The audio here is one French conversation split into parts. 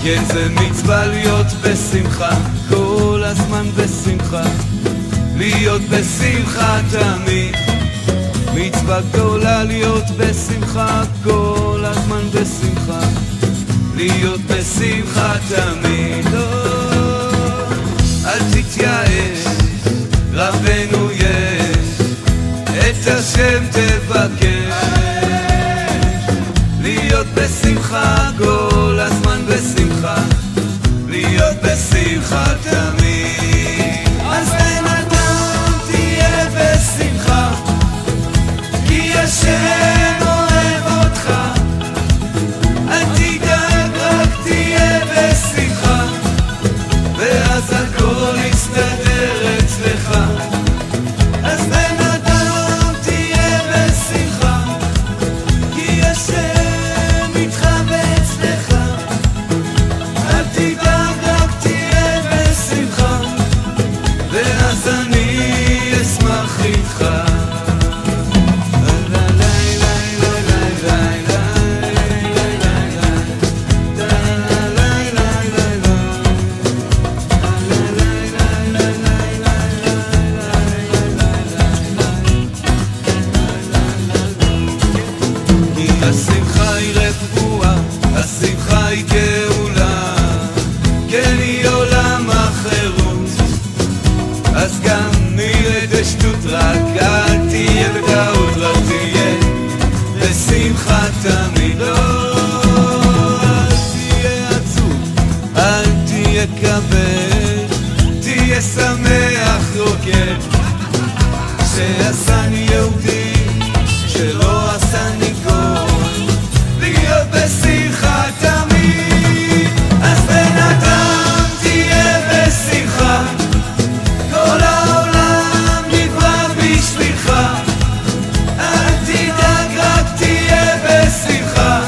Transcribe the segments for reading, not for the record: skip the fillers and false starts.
כן, זה מצווה להיות בשמחה, כל הזמן בשמחה, להיות בשמחה תמיד. מצווה גדולה להיות בשמחה, כל הזמן בשמחה, להיות בשמחה תמיד. אל תתייאש, רבנו יש, את השם תבקש, להיות בשמחה, כל הזמן בשמחה, להיות בשמחה תמיד. אז בן אדם תהיה בשמחה, כי השם אוהב אותך. אל תדאג, רק תהיה בשמחה, ואז הכל יסתדר אצלך. אז בן אדם תהיה בשמחה, כי השם איתך ואצלך. אל תדאג, רק תהיה בשמחה, ואז אני אשמח איתך. השמחה היא רפואה, השמחה היא גאולה, כן היא עולם החירות. אז גם נראה שטות, רק אל תהיה בטעות, רק תהיה בשמחה תמיד. אל תהיה עצוב, אל תהיה כבד, תהיה שמח רוקד, שעשני יהודי, שלא עשני גוי, להיות בשמחה תמיד. אז בן אדם תהיה בשמחה, כל העולם נברא בשבילך. אל תדאג, רק תהיה בשמחה,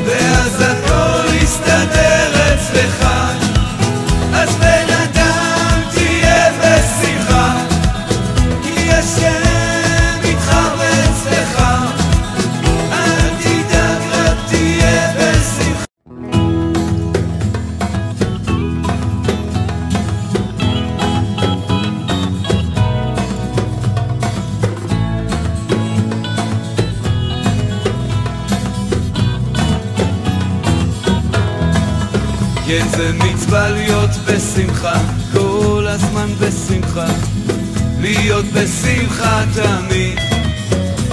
ואז הכל יסתדר אצלך. אז בן אדם תהיה בשמחה, כי השם איתך ואצלך. אל תדאג, רק תהיה בשמחה. כן, זה מצווה להיות בשמחה, כל הזמן בשמחה, להיות בשמחה תמיד.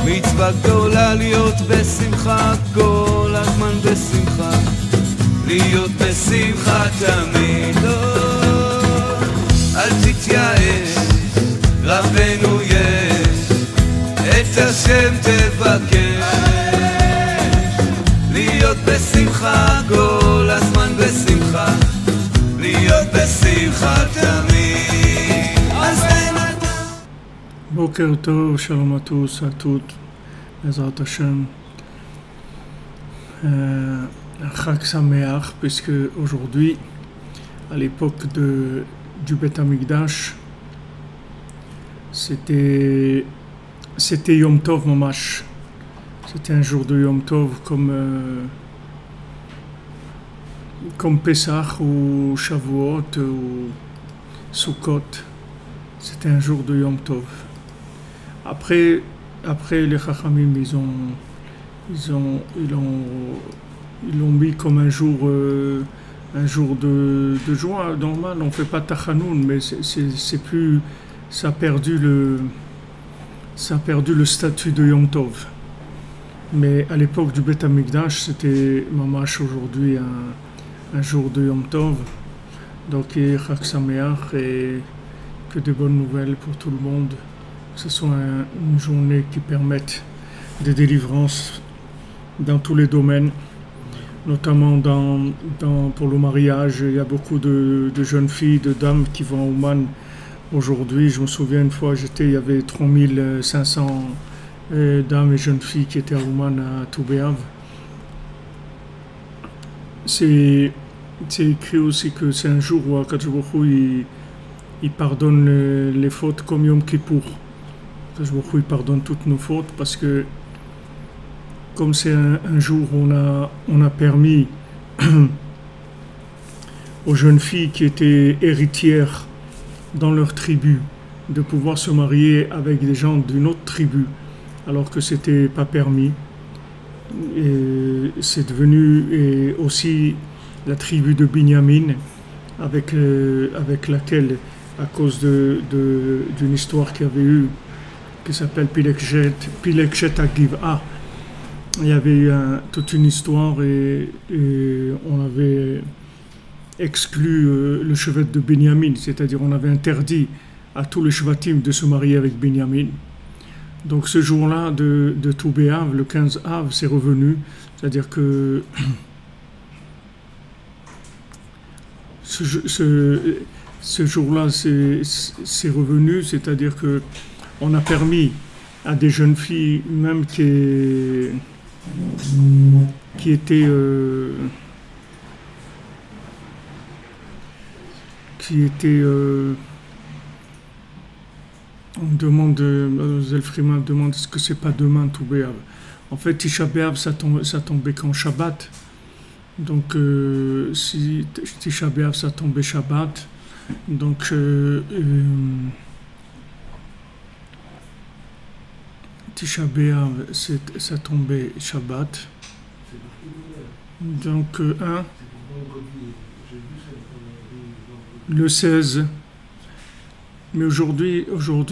מצווה גדולה להיות בשמחה, כל הזמן בשמחה, להיות בשמחה תמיד. אל תתייאש, רבנו יש, את השם תבקש, להיות בשמחה, כל הזמן בשמחה, להיות בשמחה תמיד. אז בן אדם. בוקר טוב, שלום à tous, à toutes, Bezrat Hashem. Chag Sameach, puisque aujourd'hui, à l'époque du Beth Amikdash, c'était Yom Tov Mamash. C'était un jour de Yom Tov comme Pesach ou Shavuot ou Sukkot. C'était un jour de Yom Tov. Après les Chachamim, ils l'ont mis comme un jour de joie normal. On fait pas Tachanoun, mais c'est plus, ça a perdu le statut de Yom Tov. Mais à l'époque du Beth Amikdash, c'était mamash aujourd'hui un jour de Yom Tov. Donc Chag Sameach, et que de bonnes nouvelles pour tout le monde. Que ce soit une journée qui permette des délivrances dans tous les domaines, notamment pour le mariage. Il y a beaucoup de jeunes filles, de dames qui vont au Man aujourd'hui. Je me souviens une fois, il y avait 3500 dames et jeunes filles qui étaient à Ouman à Toubéav. C'est écrit aussi que c'est un jour où Akadosh Baruch Hu, il pardonne les fautes comme Yom Kippour. Akadosh Baruch Hu, il pardonne toutes nos fautes parce que comme c'est un jour où on a permis aux jeunes filles qui étaient héritières dans leur tribu de pouvoir se marier avec des gens d'une autre tribu alors que c'était pas permis. Et c'est devenu et aussi la tribu de Binyamin avec laquelle, à cause d'une histoire qu'il y avait eu qui s'appelle Pilekshet Agiv'a, il y avait eu toute une histoire et on avait exclu le chevet de Binyamin, c'est-à-dire on avait interdit à tous les shvatim de se marier avec Binyamin. Donc ce jour-là de Tou B'Av, le 15 Av, c'est revenu, c'est-à-dire que ce jour-là c'est revenu, c'est-à-dire que on a permis à des jeunes filles, même qui étaient on demande, Mademoiselle Freeman demande est-ce que c'est pas demain Tou B'Av. En fait, Tisha B'Av ça tombait qu'en Shabbat. Donc, si Tisha B'Av ça tombait Shabbat, donc Tisha B'Av ça tombait Shabbat. Donc, le 16. Mais aujourd'hui,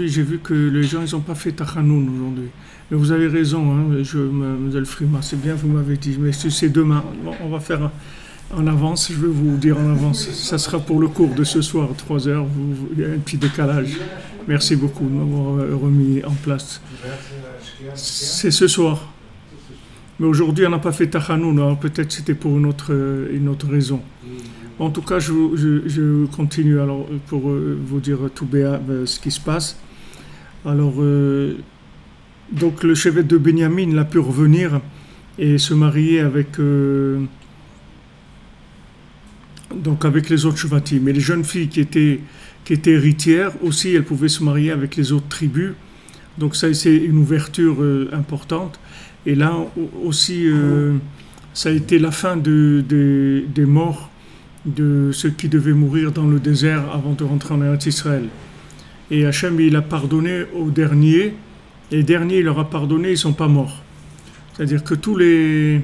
j'ai vu que les gens, ils n'ont pas fait Tachanoun aujourd'hui. Mais vous avez raison, hein, Mademoiselle Frima, c'est bien, vous m'avez dit. Mais c'est demain. Bon, on va faire en avance, je vais vous dire en avance. Ça sera pour le cours de ce soir, 3 heures. Il y a un petit décalage. Merci beaucoup de m'avoir remis en place. C'est ce soir. Mais aujourd'hui, on n'a pas fait Tachanoun. Alors peut-être c'était pour une autre raison. En tout cas, je continue alors pour vous dire Tou B'Av ce qui se passe. Alors, donc le chevet de Binyamin a pu revenir et se marier avec les autres shvatim. Mais les jeunes filles qui étaient héritières aussi, elles pouvaient se marier avec les autres tribus. Donc ça, c'est une ouverture importante. Et là aussi, ça a été la fin des morts de ceux qui devaient mourir dans le désert avant de rentrer en Eretz Israël. Et Hachem, il a pardonné aux derniers, et les derniers, il leur a pardonné, ils ne sont pas morts. C'est-à-dire que tous les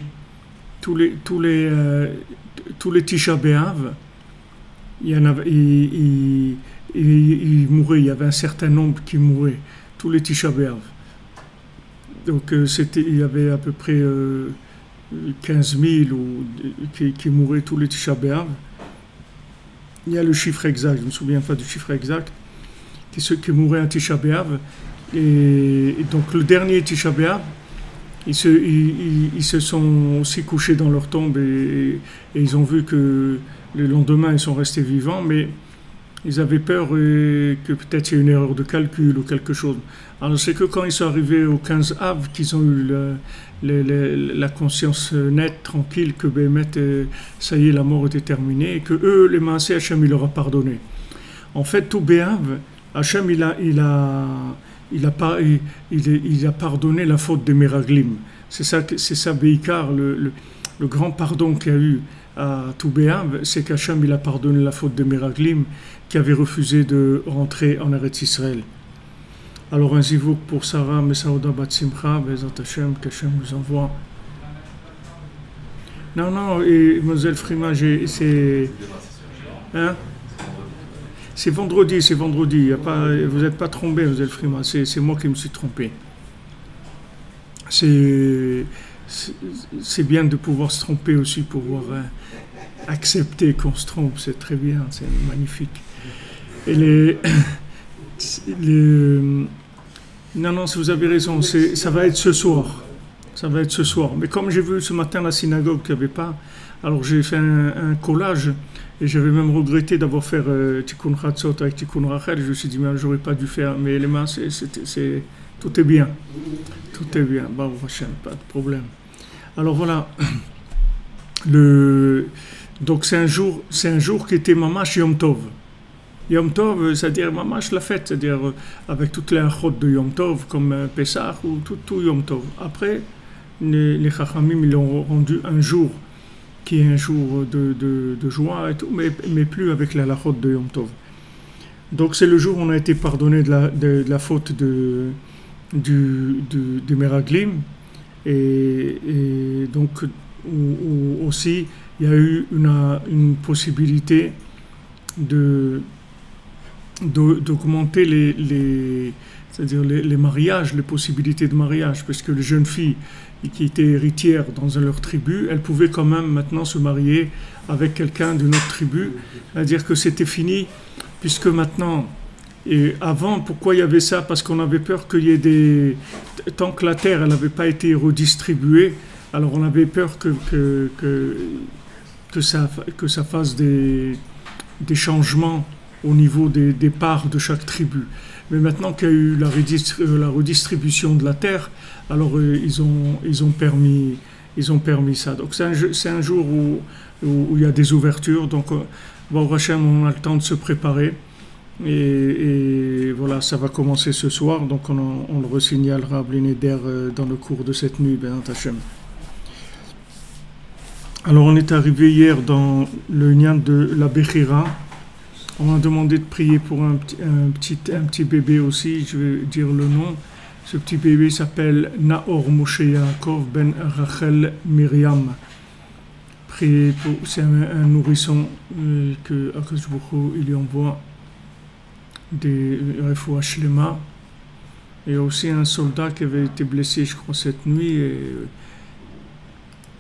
Tisha B'Av, ils mouraient, il y avait un certain nombre qui mouraient, tous les Tisha B'Av. Donc il y avait à peu près 15 000 qui mouraient tous les Tisha B'Av. Il y a le chiffre exact, je ne me souviens pas du chiffre exact, qui ceux qui mouraient à Tisha B'Av. Et donc le dernier Tisha B'Av, ils se sont aussi couchés dans leur tombe et ils ont vu que le lendemain ils sont restés vivants, mais ils avaient peur que peut-être il y ait une erreur de calcul ou quelque chose. Alors c'est que quand ils sont arrivés au 15 Av qu'ils ont eu la conscience nette, tranquille, que ça y est, la mort était terminée, et que eux, les Maaseh, Hachem, il leur a pardonné. En fait, Tou B'Av, Hachem, il a pardonné la faute des Meraglim. C'est ça Beikar, le grand pardon qu'il y a eu à Tou B'Av, c'est qu'Hachem, il a pardonné la faute des Meraglim qui avaient refusé de rentrer en Eretz Israël. Alors un zivouk pour Sarah Mesaouda Bat Simcha, Bezat Hashem, qu'Hachem nous envoie. Non, et Mademoiselle Frima, c'est vendredi, y a pas, vous n'êtes pas trompé, Mademoiselle Frima, c'est moi qui me suis trompé. C'est bien de pouvoir se tromper aussi, pouvoir accepter qu'on se trompe, c'est très bien, c'est magnifique. Et non, si vous avez raison, ça va être ce soir. Mais comme j'ai vu ce matin la synagogue qu'il n'y avait pas, alors j'ai fait un collage et j'avais même regretté d'avoir fait Tikkun Chatzot avec Tikkun Rachel. Je me suis dit, mais j'aurais pas dû faire. Mais les mains, tout est bien. Tout est bien. Baruch Hashem, pas de problème. Alors voilà. Donc c'est un jour qui était Mamash Yom Tov. Yom Tov, c'est-à-dire Mamash la fête, c'est-à-dire avec toutes les achot de Yom Tov, comme Pesach ou tout Yom Tov. Après, les Chachamim, ils l'ont rendu un jour qui est un jour de joie et tout, mais plus avec la halachot de Yom Tov. Donc c'est le jour où on a été pardonné de la faute de Meraglim, et donc où aussi il y a eu une possibilité d'augmenter c'est-à-dire les mariages, les possibilités de mariage, parce que les jeunes filles qui étaient héritières dans leur tribu, elles pouvaient quand même maintenant se marier avec quelqu'un d'une autre tribu, c'est-à-dire que c'était fini, puisque maintenant, et avant, pourquoi il y avait ça? Parce qu'on avait peur qu'il y ait tant que la terre, elle n'avait pas été redistribuée, alors on avait peur que ça fasse des changements au niveau des parts de chaque tribu. Mais maintenant qu'il y a eu la redistribution de la terre, alors ils ont permis ça. Donc c'est un jour où il y a des ouvertures. Donc bon, Hachem, on a le temps de se préparer. Et voilà, ça va commencer ce soir. Donc on le resignalera à Blineder dans le cours de cette nuit, Béant Hachem. Alors on est arrivé hier dans le Nyan de la Bechira. On m'a demandé de prier pour un petit bébé aussi, je vais dire le nom. Ce petit bébé s'appelle Nahor Moshe Yaakov Ben Rachel Myriam. Priez pour, c'est un nourrisson que Akadosh Baruch Hu, il lui envoie des refoua shlema. Et aussi un soldat qui avait été blessé, je crois, cette nuit.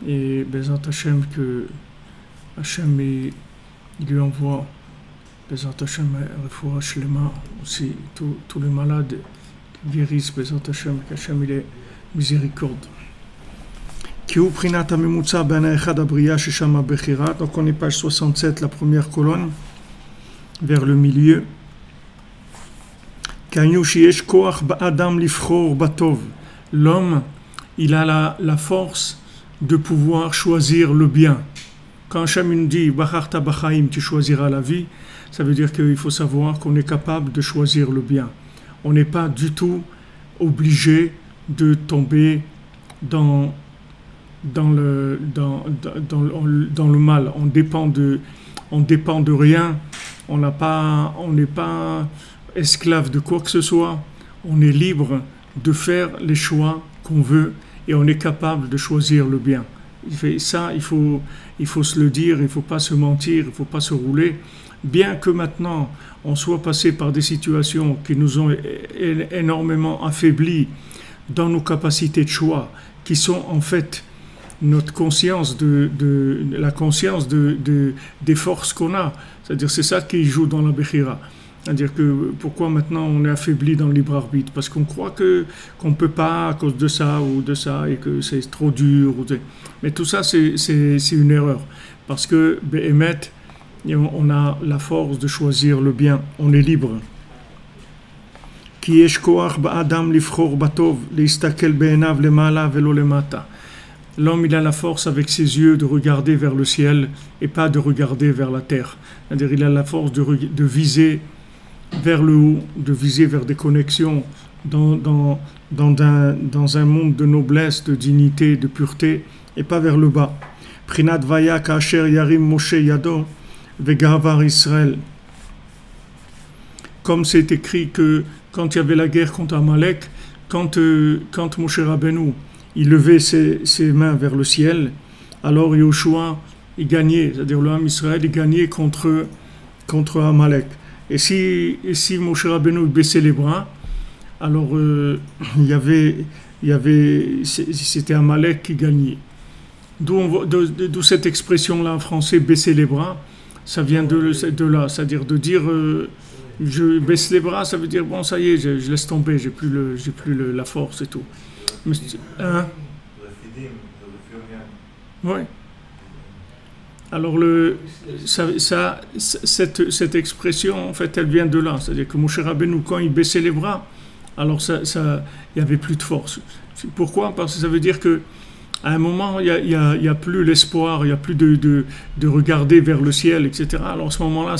Et Bezat Hashem, que Hashem il lui envoie Bezat Hashem, refoua shlema, aussi tous les malades qui guérissent, Bezat Hashem, qu'Hashem il est miséricorde. Donc on est page 67, la première colonne, vers le milieu. L'homme, il a la force de pouvoir choisir le bien. Quand Hachem nous dit Bacharta Bachaim, tu choisiras la vie, ça veut dire qu'il faut savoir qu'on est capable de choisir le bien. On n'est pas du tout obligé de tomber dans le mal. On dépend de rien. On n'est pas esclave de quoi que ce soit. On est libre de faire les choix qu'on veut et on est capable de choisir le bien. Ça, il faut se le dire, il ne faut pas se mentir, il ne faut pas se rouler. Bien que maintenant on soit passé par des situations qui nous ont énormément affaiblis dans nos capacités de choix, qui sont en fait notre conscience la conscience des forces qu'on a. C'est-à-dire c'est ça qui joue dans la Bechira. C'est-à-dire que pourquoi maintenant on est affaibli dans le libre arbitre? Parce qu'on croit qu'on ne peut pas à cause de ça ou de ça et que c'est trop dur. Mais tout ça c'est une erreur. Parce que Béhémet, on a la force de choisir le bien. On est libre. Ki yesh koach ba'adam lifchor batov leistakel be'enav lemala velo lemata. L'homme, il a la force avec ses yeux de regarder vers le ciel et pas de regarder vers la terre. C'est-à-dire il a la force de viser vers le haut, de viser vers des connexions dans un monde de noblesse, de dignité, de pureté, et pas vers le bas. Prinat vaya kasher yarim Moshe yado vegavar Israël. Comme c'est écrit que quand il y avait la guerre contre Amalek, quand Moshe Rabbeinu il levait ses mains vers le ciel, alors Yoshua il gagnait, c'est-à-dire le Ham Israël il gagnait contre Amalek. Et si Moshe Rabbeinu baissait les bras, alors c'était Amalek qui gagnait. D'où cette expression-là en français, baisser les bras, ça vient de là, c'est-à-dire de dire je baisse les bras, ça veut dire bon ça y est, je laisse tomber, j'ai plus la force et tout. Mais, hein? Oui. Alors cette expression, en fait, elle vient de là. C'est-à-dire que Moshe Rabbeinu, quand il baissait les bras, alors il n'y avait plus de force. Pourquoi? Parce que ça veut dire que à un moment, il y a plus l'espoir, il n'y a plus de regarder vers le ciel, etc. Alors à ce moment-là,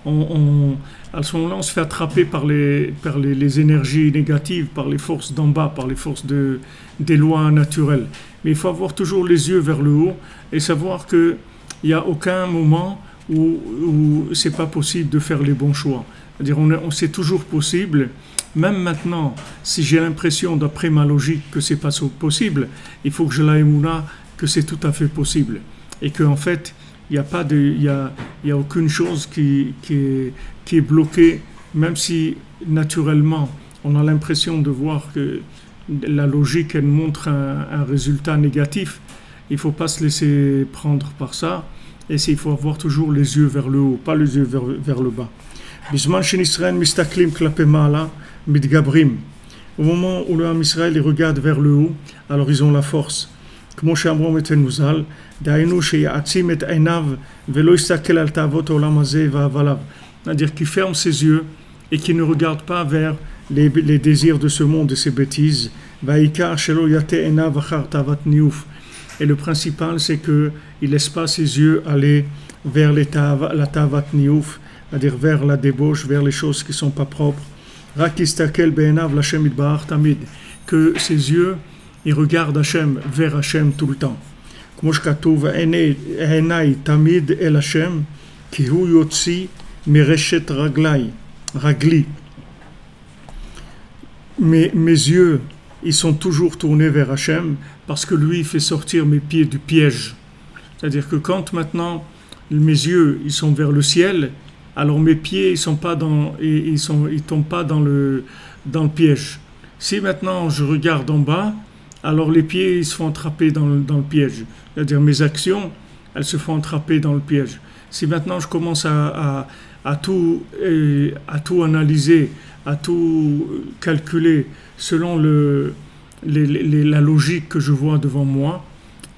on se fait attraper par les énergies négatives, par les forces d'en bas, par les forces des lois naturelles. Mais il faut avoir toujours les yeux vers le haut et savoir qu'il n'y a aucun moment où c'est pas possible de faire les bons choix. C'est-à-dire c'est toujours possible. Même maintenant, si j'ai l'impression, d'après ma logique, que c'est pas possible, il faut que je l'aïmouna que c'est tout à fait possible. Et qu'en fait, il n'y a aucune chose qui est bloquée, même si naturellement, on a l'impression de voir que la logique, elle montre un résultat négatif. Il ne faut pas se laisser prendre par ça. Et il faut avoir toujours les yeux vers le haut, pas les yeux vers le bas. Bisman shen Israël mistaklim klape ma'ala mitgabrim. Au moment où le Ham Israël regarde vers le haut, alors ils ont la force. כמו שאמרו מתנוזל, דהיינו שיעצים את עיניו ולא יסתכל על תאוות העולם הזה והבליו. C'est-à-dire qu'il ferme ses yeux et qu'il ne regarde pas vers les désirs de ce monde et ses bêtises. והעיקר שלא יטה עיניו אחר תאוות ניאוף. Et le principal, c'est qu'il ne laisse pas ses yeux aller vers la tavat niouf, c'est-à-dire vers la débauche, vers les choses qui ne sont pas propres. Que ses yeux, ils regardent Hachem, vers Hachem tout le temps. Mes yeux, ils sont toujours tournés vers Hachem parce que lui, il fait sortir mes pieds du piège. C'est-à-dire que quand maintenant mes yeux, ils sont vers le ciel, alors mes pieds, ils tombent pas dans le piège. Si maintenant je regarde en bas, alors les pieds, ils se font attraper dans le piège. C'est-à-dire mes actions, elles se font attraper dans le piège. Si maintenant je commence à tout analyser, à tout calculer selon la logique que je vois devant moi,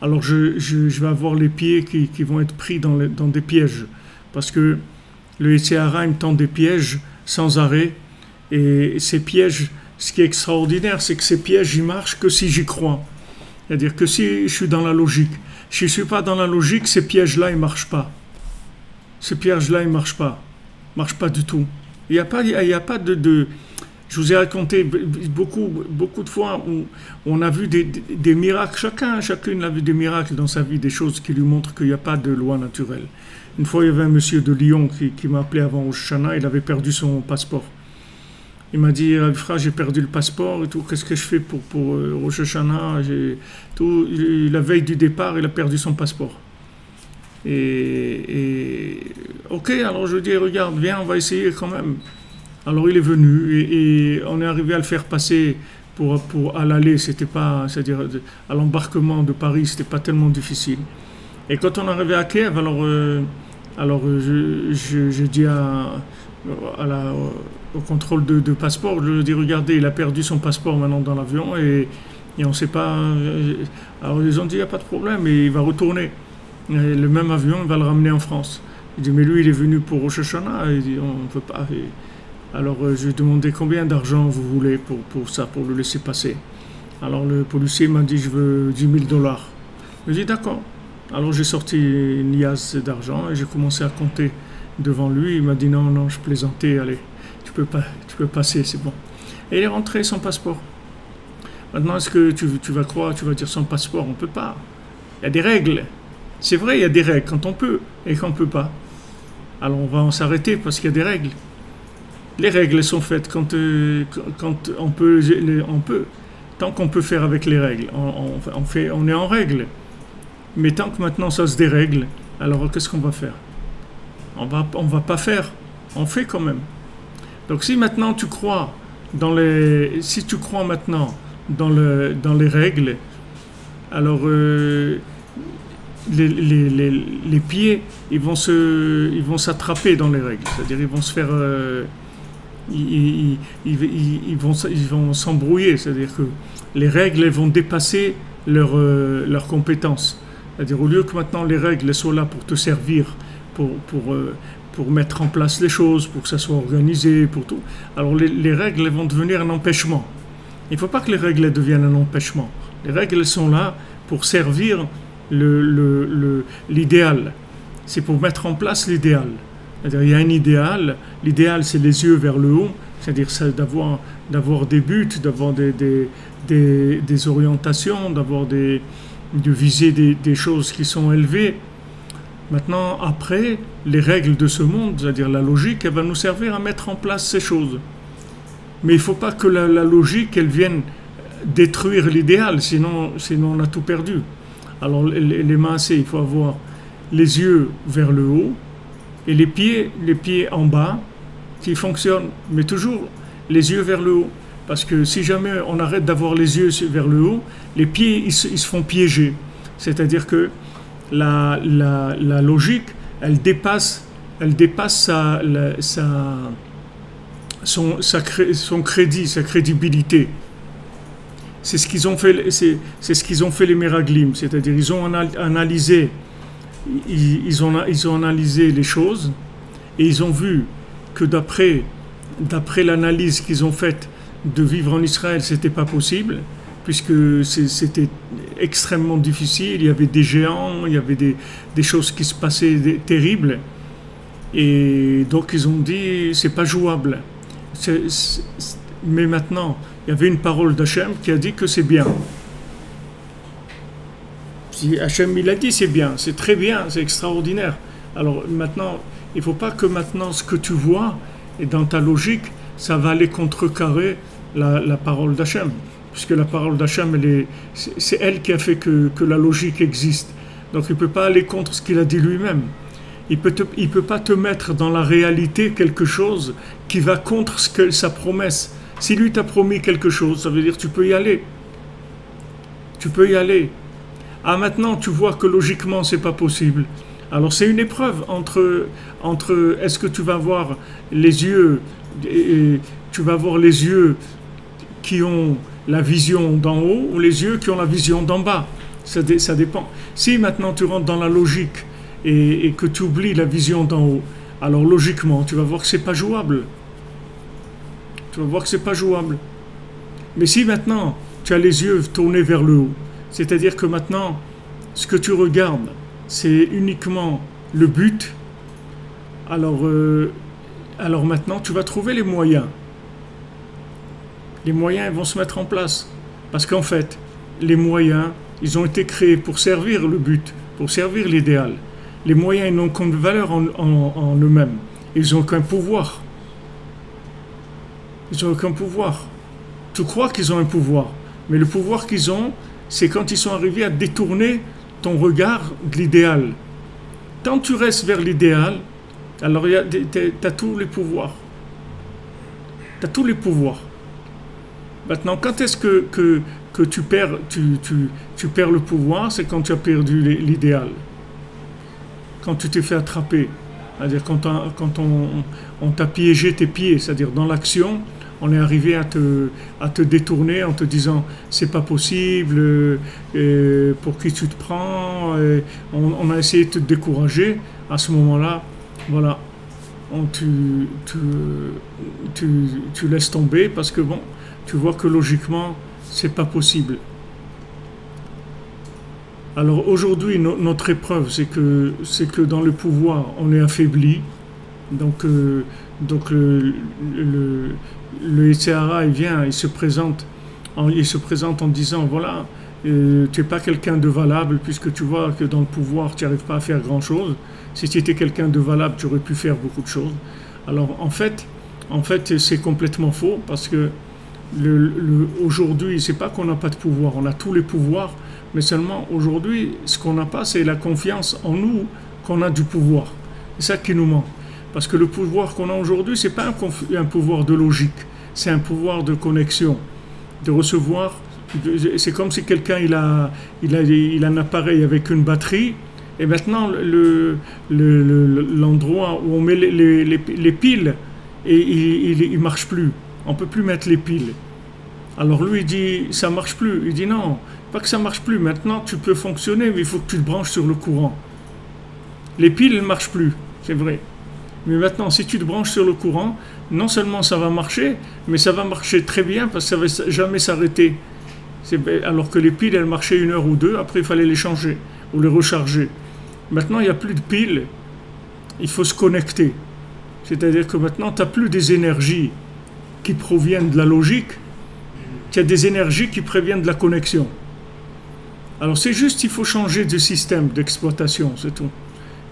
alors je vais avoir les pieds qui vont être pris dans des pièges. Parce que le Yetzer Hara me tend des pièges sans arrêt. Et ces pièges, ce qui est extraordinaire, c'est que ces pièges, ils marchent que si j'y crois. C'est-à-dire que si je suis dans la logique. Si je ne suis pas dans la logique, ces pièges-là, ils ne marchent pas. Ces pièges-là, ils ne marchent pas. Ils ne marchent pas du tout. Il n'y a pas de... Je vous ai raconté beaucoup de fois où on a vu des miracles. Chacune a vu des miracles dans sa vie, des choses qui lui montrent qu'il n'y a pas de loi naturelle. Une fois, il y avait un monsieur de Lyon qui m'a appelé avant Rosh Hashanah, il avait perdu son passeport. Il m'a dit, frère, j'ai perdu le passeport et tout, qu'est-ce que je fais pour Rosh Hashanah? La veille du départ, il a perdu son passeport. Ok, alors je lui dis, regarde, viens, on va essayer quand même. Alors il est venu et on est arrivé à le faire passer à l'aller, c'est-à-dire à l'embarquement de Paris, c'était pas tellement difficile. Et quand on est arrivé à Kiev, alors j'ai dit au contrôle de passeport, je lui ai dit, regardez, il a perdu son passeport maintenant dans l'avion et on ne sait pas. Alors ils ont dit, il n'y a pas de problème, et il va retourner. Et le même avion, il va le ramener en France. Il dit, mais lui, il est venu pour Rosh Hashanah. Il dit, on ne peut pas. Alors je lui ai demandé combien d'argent vous voulez pour ça, pour le laisser passer. Alors le policier m'a dit, je veux $10,000. Je lui ai dit, d'accord. Alors j'ai sorti une liasse d'argent et j'ai commencé à compter devant lui. Il m'a dit, non, je plaisantais, allez, tu peux passer, c'est bon. Et il est rentré sans passeport. Maintenant, est-ce que tu vas croire, tu vas dire sans passeport? On ne peut pas. Il y a des règles. C'est vrai, il y a des règles quand on peut et quand on ne peut pas. Alors on va en s'arrêter parce qu'il y a des règles. Les règles sont faites quand on peut. Tant qu'on peut faire avec les règles, on est en règle. Mais tant que maintenant ça se dérègle, alors qu'est-ce qu'on va faire? On va pas faire. On fait quand même. Donc si maintenant tu crois maintenant dans les règles, alors les pieds ils vont s'attraper dans les règles. C'est-à-dire ils vont se faire ils vont s'embrouiller. C'est-à-dire que les règles elles vont dépasser leurs compétences. C'est-à-dire au lieu que maintenant les règles soient là pour te servir, pour mettre en place les choses, pour que ça soit organisé, pour tout. Alors les règles vont devenir un empêchement. Il ne faut pas que les règles deviennent un empêchement. Les règles sont là pour servir l'idéal. C'est pour mettre en place l'idéal. C'est-à-dire il y a un idéal. L'idéal c'est les yeux vers le haut. C'est-à-dire d'avoir des buts, d'avoir des orientations, d'avoir de viser des choses qui sont élevées. Maintenant, après, les règles de ce monde, c'est-à-dire la logique, elle va nous servir à mettre en place ces choses. Mais il ne faut pas que la logique, elle vienne détruire l'idéal, sinon on a tout perdu. Alors les maasés, il faut avoir les yeux vers le haut et les pieds en bas qui fonctionnent, mais toujours les yeux vers le haut. Parce que si jamais on arrête d'avoir les yeux vers le haut, les pieds ils se font piéger. C'est-à-dire que la logique, elle dépasse son crédit, sa crédibilité. C'est ce qu'ils ont fait, c'est ce qu'ils ont fait les Meraglim, c'est-à-dire ils ont analysé les choses et ils ont vu que d'après l'analyse qu'ils ont faite de vivre en Israël, c'était pas possible, puisque c'était extrêmement difficile, il y avait des géants, il y avait des choses qui se passaient terribles, et donc ils ont dit c'est pas jouable. Mais maintenant, il y avait une parole d'Hachem qui a dit que c'est bien. Si Hachem il a dit c'est bien, c'est très bien, c'est extraordinaire. Alors maintenant, il ne faut pas que maintenant ce que tu vois, et dans ta logique, ça va aller contrecarrer la parole d'Hachem. Puisque la parole d'Hachem, c'est elle qui a fait que la logique existe. Donc il ne peut pas aller contre ce qu'il a dit lui-même. Il ne peut pas te mettre dans la réalité quelque chose qui va contre sa promesse. Si lui t'a promis quelque chose, ça veut dire que tu peux y aller. Tu peux y aller. Ah, maintenant, tu vois que logiquement, c'est pas possible. Alors, c'est une épreuve entre est-ce que tu vas avoir les yeux, qui ont la vision d'en haut ou les yeux qui ont la vision d'en bas. Ça dépend. Si maintenant tu rentres dans la logique et que tu oublies la vision d'en haut, alors logiquement, tu vas voir que c'est pas jouable. Tu vas voir que c'est pas jouable. Mais si maintenant tu as les yeux tournés vers le haut, c'est-à-dire que maintenant ce que tu regardes c'est uniquement le but, alors maintenant tu vas trouver les moyens. Les moyens vont se mettre en place. Parce qu'en fait, les moyens, ils ont été créés pour servir le but, pour servir l'idéal. Les moyens, ils n'ont qu'une valeur en eux-mêmes. Ils n'ont qu'un pouvoir. Ils n'ont aucun pouvoir. Tu crois qu'ils ont un pouvoir, mais le pouvoir qu'ils ont, c'est quand ils sont arrivés à détourner ton regard de l'idéal. Tant que tu restes vers l'idéal, alors tu as tous les pouvoirs. Tu as tous les pouvoirs. Maintenant, quand est-ce que tu perds le pouvoir? C'est quand tu as perdu l'idéal. Quand tu t'es fait attraper. C'est-à-dire quand on t'a piégé tes pieds. C'est-à-dire dans l'action, on est arrivé à te détourner en te disant c'est pas possible, pour qui tu te prends, on a essayé de te décourager. À ce moment-là, voilà, tu laisses tomber parce que bon, tu vois que logiquement c'est pas possible. Alors aujourd'hui notre épreuve c'est que dans le pouvoir on est affaibli, donc le Yetzirah, il vient, il se présente en disant voilà, tu n'es pas quelqu'un de valable puisque tu vois que dans le pouvoir tu n'arrives pas à faire grand chose. Si tu étais quelqu'un de valable tu aurais pu faire beaucoup de choses. Alors en fait c'est complètement faux parce que aujourd'hui c'est pas qu'on n'a pas de pouvoir, on a tous les pouvoirs, mais seulement aujourd'hui ce qu'on n'a pas c'est la confiance en nous qu'on a du pouvoir. C'est ça qui nous manque. Parce que le pouvoir qu'on a aujourd'hui, ce n'est pas un pouvoir de logique, c'est un pouvoir de connexion, de recevoir. C'est comme si quelqu'un il a un appareil avec une batterie, et maintenant l'endroit où on met les piles, et il ne marche plus. On ne peut plus mettre les piles. Alors lui, il dit, ça ne marche plus. Il dit non, pas que ça ne marche plus. Maintenant, tu peux fonctionner, mais il faut que tu te branches sur le courant. Les piles ne marchent plus, c'est vrai. Mais maintenant, si tu te branches sur le courant, non seulement ça va marcher, mais ça va marcher très bien parce que ça ne va jamais s'arrêter. Alors que les piles, elles marchaient 1 heure ou 2, après il fallait les changer ou les recharger. Maintenant, il n'y a plus de piles, il faut se connecter. C'est-à-dire que maintenant, tu n'as plus des énergies qui proviennent de la logique, tu as des énergies qui proviennent de la connexion. Alors c'est juste, il faut changer de système d'exploitation, c'est tout.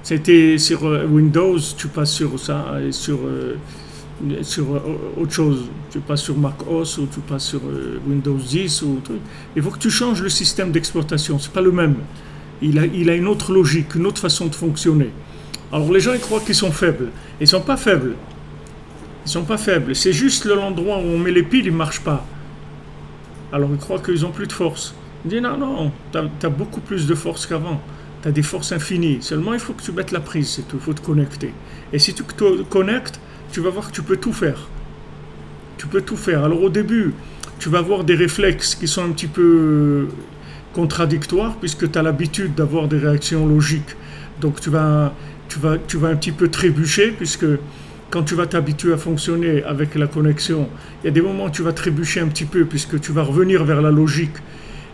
C'était sur Windows, tu passes sur ça, et sur autre chose. Tu passes sur Mac OS ou tu passes sur Windows 10 ou truc. Il faut que tu changes le système d'exploitation, c'est pas le même. Il a une autre logique, une autre façon de fonctionner. Alors les gens ils croient qu'ils sont faibles. Ils sont pas faibles. Ils sont pas faibles. C'est juste l'endroit où on met les piles, il marche pas. Alors ils croient qu'ils ont plus de force. Ils disent non, t'as beaucoup plus de force qu'avant. Tu as des forces infinies. Seulement, il faut que tu mettes la prise, c'est tout. Il faut te connecter. Et si tu te connectes, tu vas voir que tu peux tout faire. Tu peux tout faire. Alors au début, tu vas avoir des réflexes qui sont un petit peu contradictoires, puisque tu as l'habitude d'avoir des réactions logiques. Donc tu vas un petit peu trébucher, puisque quand tu vas t'habituer à fonctionner avec la connexion, il y a des moments où tu vas trébucher un petit peu, puisque tu vas revenir vers la logique.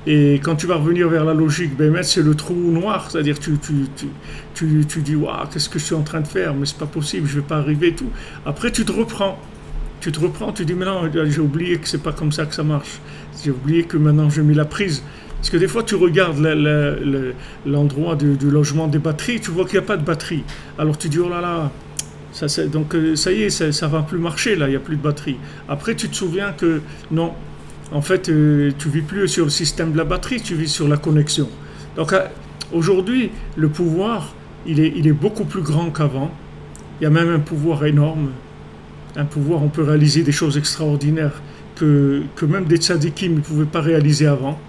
Et quand tu vas revenir vers la logique, ben c'est le trou noir, c'est-à-dire tu dis waouh, qu'est-ce que je suis en train de faire, mais c'est pas possible, je vais pas arriver et tout. Après tu te reprends, tu dis mais non, j'ai oublié que c'est pas comme ça que ça marche. J'ai oublié que maintenant j'ai mis la prise. Parce que des fois tu regardes l'endroit du logement des batteries, tu vois qu'il n'y a pas de batterie. Alors tu dis oh là là, donc ça y est, ça va plus marcher là, il n'y a plus de batterie. Après tu te souviens que non. En fait, tu vis plus sur le système de la batterie, tu vis sur la connexion. Donc aujourd'hui, le pouvoir, il est beaucoup plus grand qu'avant. Il y a même un pouvoir énorme. Un pouvoir, on peut réaliser des choses extraordinaires que même des tzadikim ne pouvaient pas réaliser avant.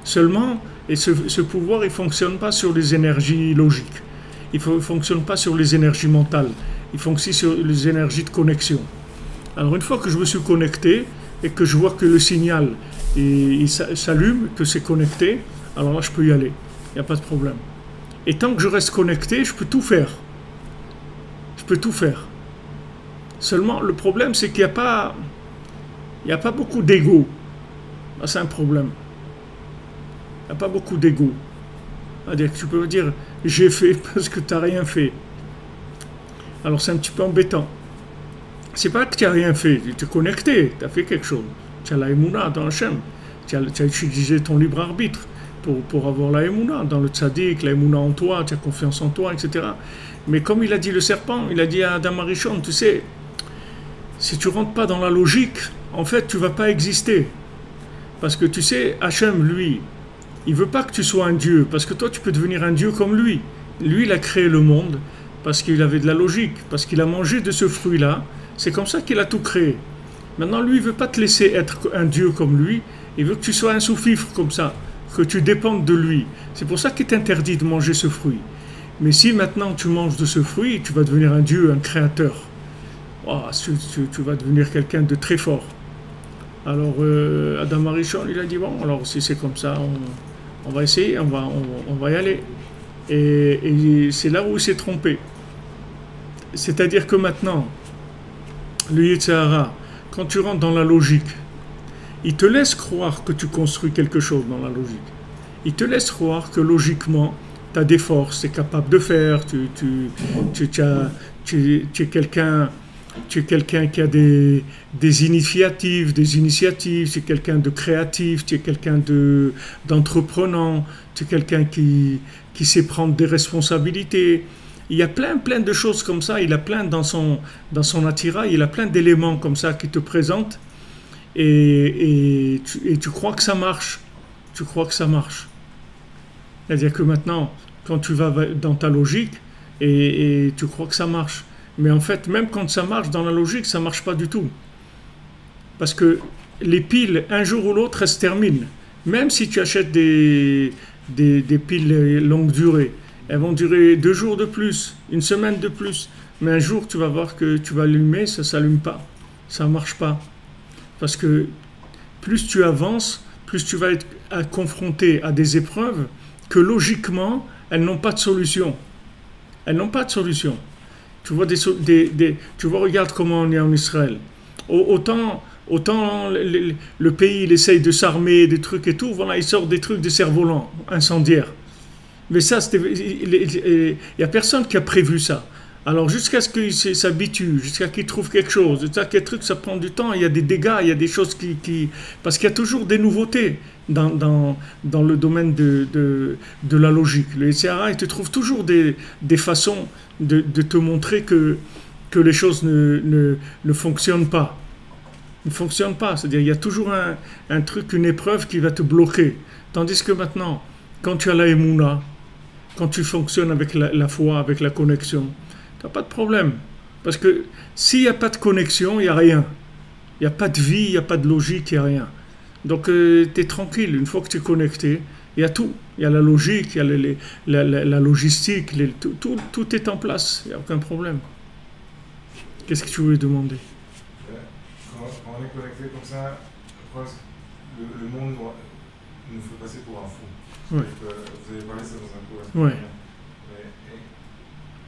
Seulement, et ce pouvoir, il ne fonctionne pas sur les énergies logiques. Il ne fonctionne pas sur les énergies mentales. Il fonctionne sur les énergies de connexion. Alors une fois que je me suis connecté, et que je vois que le signal il s'allume, que c'est connecté, alors là je peux y aller, il n'y a pas de problème. Et tant que je reste connecté, je peux tout faire. Je peux tout faire. Seulement le problème c'est qu'il n'y a pas beaucoup d'ego. C'est un problème. Il n'y a pas beaucoup d'ego. C'est-à-dire que tu peux dire j'ai fait parce que tu n'as rien fait. Alors c'est un petit peu embêtant. C'est pas que tu n'as rien fait, tu t'es connecté, tu as fait quelque chose. Tu as la émouna dans Hachem, tu as utilisé ton libre arbitre pour avoir la émouna dans le tzaddik, la émouna en toi, tu as confiance en toi, etc. Mais comme il a dit le serpent, il a dit à Adam Arishon, tu sais, si tu rentres pas dans la logique, en fait tu vas pas exister. Parce que tu sais, Hachem, lui, il veut pas que tu sois un dieu, parce que toi tu peux devenir un dieu comme lui. Lui, il a créé le monde parce qu'il avait de la logique, parce qu'il a mangé de ce fruit-là. C'est comme ça qu'il a tout créé. Maintenant, lui, il ne veut pas te laisser être un dieu comme lui. Il veut que tu sois un sous-fifre comme ça, que tu dépendes de lui. C'est pour ça qu'il t'interdit de manger ce fruit. Mais si maintenant tu manges de ce fruit, tu vas devenir un dieu, un créateur. Oh, tu vas devenir quelqu'un de très fort. Alors, Adam Arishon, il a dit, bon, alors si c'est comme ça, on va essayer, on va y aller. Et c'est là où il s'est trompé. C'est-à-dire que maintenant, le Yetzer Hara, quand tu rentres dans la logique, il te laisse croire que tu construis quelque chose dans la logique. Il te laisse croire que logiquement, tu as des forces, tu es capable de faire, tu es quelqu'un qui a des initiatives, tu es quelqu'un de créatif, tu es quelqu'un d'entreprenant, tu es quelqu'un qui sait prendre des responsabilités. Il y a plein de choses comme ça, il a plein dans son attirail, il a plein d'éléments comme ça qui te présentent et tu crois que ça marche. Tu crois que ça marche. C'est-à-dire que maintenant, quand tu vas dans ta logique et tu crois que ça marche. Mais en fait, même quand ça marche dans la logique, ça ne marche pas du tout. Parce que les piles, un jour ou l'autre, elles se terminent. Même si tu achètes des piles longue durée. Elles vont durer 2 jours de plus, 1 semaine de plus. Mais un jour, tu vas voir que tu vas allumer, ça ne s'allume pas. Ça ne marche pas. Parce que plus tu avances, plus tu vas être confronté à des épreuves que logiquement, elles n'ont pas de solution. Elles n'ont pas de solution. Tu vois, tu vois, regarde comment on est en Israël. Autant le pays, il essaye de s'armer, des trucs et tout, voilà, il sort des trucs de cerfs-volants, incendiaires. Mais ça, il n'y a personne qui a prévu ça. Alors, jusqu'à ce qu'il s'habitue, jusqu'à qu'il trouve quelque chose, jusqu'à quel truc, ça prend du temps, il y a des dégâts, il y a des choses parce qu'il y a toujours des nouveautés. dans le domaine de la logique. Le Yetzer Hara, il te trouve toujours des façons de te montrer que les choses ne fonctionnent pas. Ne fonctionnent pas. C'est-à-dire, il y a toujours un truc, une épreuve qui va te bloquer. Tandis que maintenant, quand tu as la Emouna, quand tu fonctionnes avec la foi, avec la connexion, tu n'as pas de problème. Parce que s'il n'y a pas de connexion, il n'y a rien. Il n'y a pas de vie, il n'y a pas de logique, il n'y a rien. Donc tu es tranquille. Une fois que tu es connecté, il y a tout. Il y a la logique, il y a la logistique, tout est en place. Il n'y a aucun problème. Qu'est-ce que tu voulais demander? Quand on est connecté comme ça, le monde nous fait passer pour un fou. Ouais. Vous avez parlé de ça dans un cours. Ouais.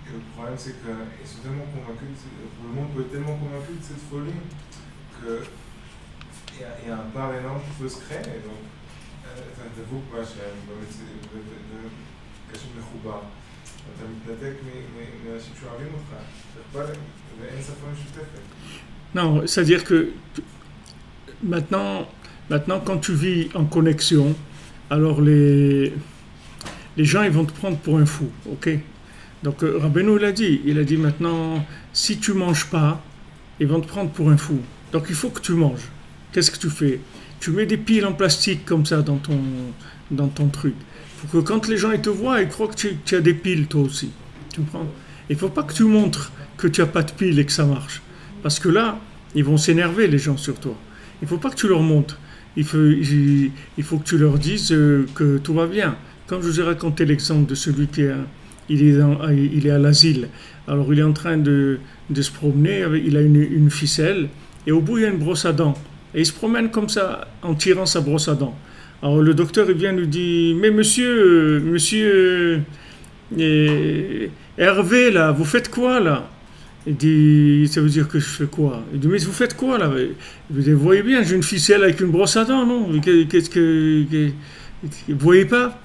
Et le problème, c'est qu'ils sont tellement convaincus, le monde peut être tellement convaincu de cette folie qu'il y a un part énorme qui peut se créer. Et donc, תבוק בהשם, קשור מחובר. אתה מתנתק מאנשים שאוהבים אותך, אכפת להם, ואין שפה משותפת. Non, c'est-à-dire que maintenant, quand tu vis en connexion, alors les gens ils vont te prendre pour un fou, ok? Donc Rabbeinu il a dit maintenant, si tu manges pas, ils vont te prendre pour un fou. Donc il faut que tu manges. Qu'est-ce que tu fais? Tu mets des piles en plastique comme ça dans ton truc. Il faut que quand les gens ils te voient, ils croient que tu as des piles toi aussi. Tu comprends? Il ne faut pas que tu montres que tu n'as pas de piles et que ça marche. Parce que là, ils vont s'énerver les gens sur toi. Il ne faut pas que tu leur montres. Il faut que tu leur dises que tout va bien. Comme je vous ai raconté l'exemple de celui qui est à l'asile. Alors il est en train de se promener, il a une ficelle et au bout il y a une brosse à dents. Et il se promène comme ça en tirant sa brosse à dents. Alors le docteur il vient lui dit, mais monsieur Hervé là, vous faites quoi là? Il dit, ça veut dire que je fais quoi? Il dit, mais vous faites quoi là? Il dit, vous voyez bien, j'ai une ficelle avec une brosse à dents, non? Qu'est-ce que... Vous voyez pas?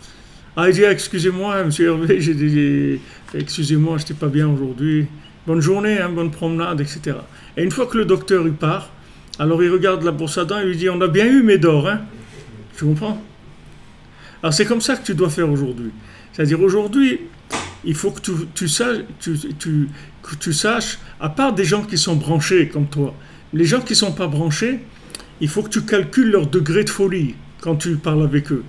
Ah, il dit, excusez-moi, monsieur Hervé, excusez-moi, je n'étais pas bien aujourd'hui. Bonne journée, hein, bonne promenade, etc. Et une fois que le docteur il part, alors il regarde la brosse à dents et lui dit, on a bien eu Médor, hein? Tu comprends? Alors c'est comme ça que tu dois faire aujourd'hui. C'est-à-dire aujourd'hui, il faut que tu saches, à part des gens qui sont branchés comme toi, les gens qui ne sont pas branchés, il faut que tu calcules leur degré de folie quand tu parles avec eux.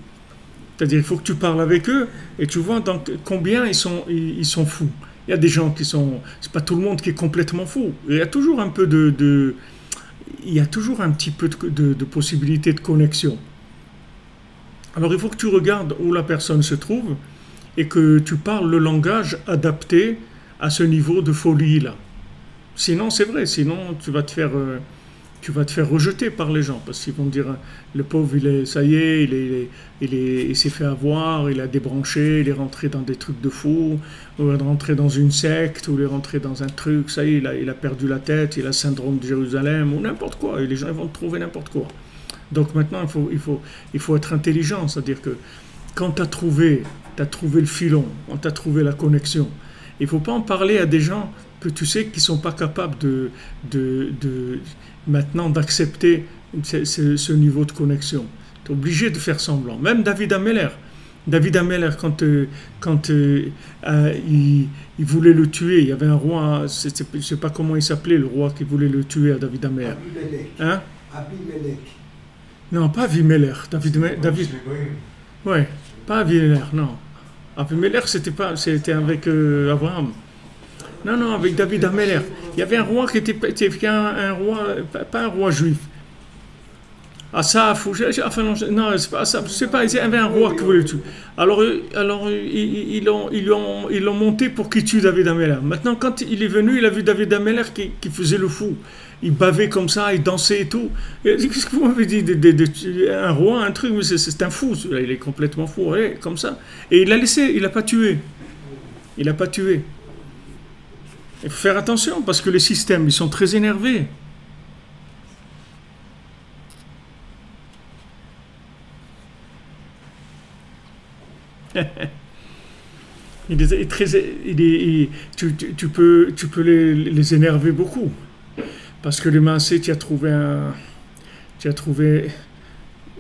C'est-à-dire il faut que tu parles avec eux et tu vois dans combien ils sont fous. Il y a des gens qui sont... C'est pas tout le monde qui est complètement fou. Il y a toujours un peu il y a toujours un petit peu de possibilité de connexion. Alors il faut que tu regardes où la personne se trouve et que tu parles le langage adapté à ce niveau de folie-là. Sinon, c'est vrai, sinon tu vas te faire rejeter par les gens, parce qu'ils vont dire, le pauvre, ça y est, il s'est fait avoir, il a débranché, il est rentré dans des trucs de fou, ou il est rentré dans une secte, ou il est rentré dans un truc, ça y est, il a perdu la tête, il a le syndrome de Jérusalem, ou n'importe quoi, et les gens ils vont trouver n'importe quoi. Donc maintenant, il faut être intelligent, c'est-à-dire que quand tu as trouvé le filon, quand tu as trouvé la connexion, il ne faut pas en parler à des gens que tu sais qu'ils ne sont pas capables maintenant d'accepter ce niveau de connexion. Tu es obligé de faire semblant. Même David Ameller, quand il voulait le tuer, il y avait un roi, je ne sais pas comment il s'appelait, le roi qui voulait le tuer à David Ameller. Hein? Abimelech. Non, pas Avimelech. David. Ouais, pas Avimelech, non. Avimelech, c'était avec Abraham. Non, avec David Ameller. Il y avait un roi qui était un roi, pas un roi juif. Asaph, non, c'est pas Asaph, je sais pas, il y avait un roi qui voulait le tuer. Alors ils l'ont monté pour qu'il tue David Ameller. Maintenant, quand il est venu, il a vu David Ameller qui faisait le fou. Il bavait comme ça, il dansait et tout. Et qu'est-ce que vous m'avez dit un roi, un truc, mais c'est un fou, celui-là, il est complètement fou, ouais, comme ça. Et il l'a laissé, il l'a pas tué. Il l'a pas tué. Il faut faire attention parce que les systèmes, ils sont très énervés. Tu peux les énerver beaucoup parce que les massés, tu as trouvé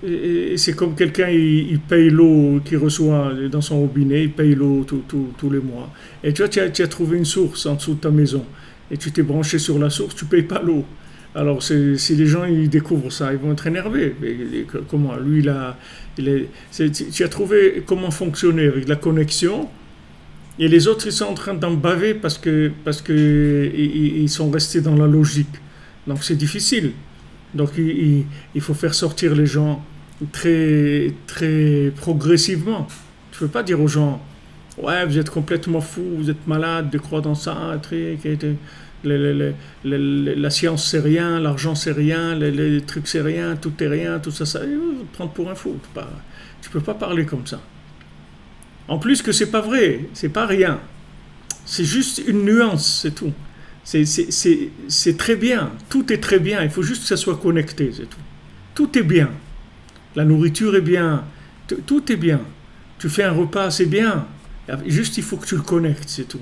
Et c'est comme quelqu'un, il paye l'eau qu'il reçoit dans son robinet, il paye l'eau tous les mois. Et tu vois, tu as trouvé une source en dessous de ta maison. Et tu t'es branché sur la source, tu ne payes pas l'eau. Alors, si les gens ils découvrent ça, ils vont être énervés. Comment lui, tu as trouvé comment fonctionner avec la connexion. Et les autres, ils sont en train d'en baver parce que ils sont restés dans la logique. Donc, c'est difficile. Donc, il faut faire sortir les gens très, très progressivement. Tu ne peux pas dire aux gens, ouais, vous êtes complètement fou, vous êtes malade de croire dans ça, la science c'est rien, l'argent c'est rien, les trucs c'est rien, tout est rien, tout ça, ils vont te prendre pour un fou. Tu peux pas parler comme ça. En plus que c'est pas vrai, c'est pas rien. C'est juste une nuance, c'est tout. C'est très bien, tout est très bien, il faut juste que ça soit connecté, c'est tout. Tout est bien. La nourriture est bien, tout est bien. Tu fais un repas, c'est bien. Juste, il faut que tu le connectes, c'est tout.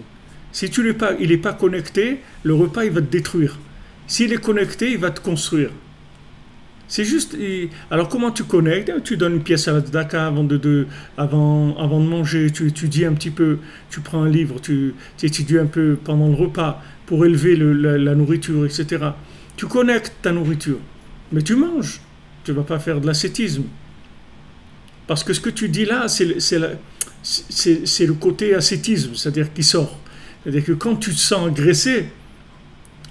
Si il n'est pas connecté, le repas, il va te détruire. S'il est connecté, il va te construire. C'est juste... Alors, comment tu connectes? Tu donnes une pièce à la tzedaka avant de manger, tu étudies un petit peu, tu prends un livre, tu étudies un peu pendant le repas pour élever la nourriture, etc. Tu connectes ta nourriture, mais tu manges. Tu ne vas pas faire de l'ascétisme. Parce que ce que tu dis là, c'est le côté ascétisme, c'est-à-dire qui sort. C'est-à-dire que quand tu te sens agressé,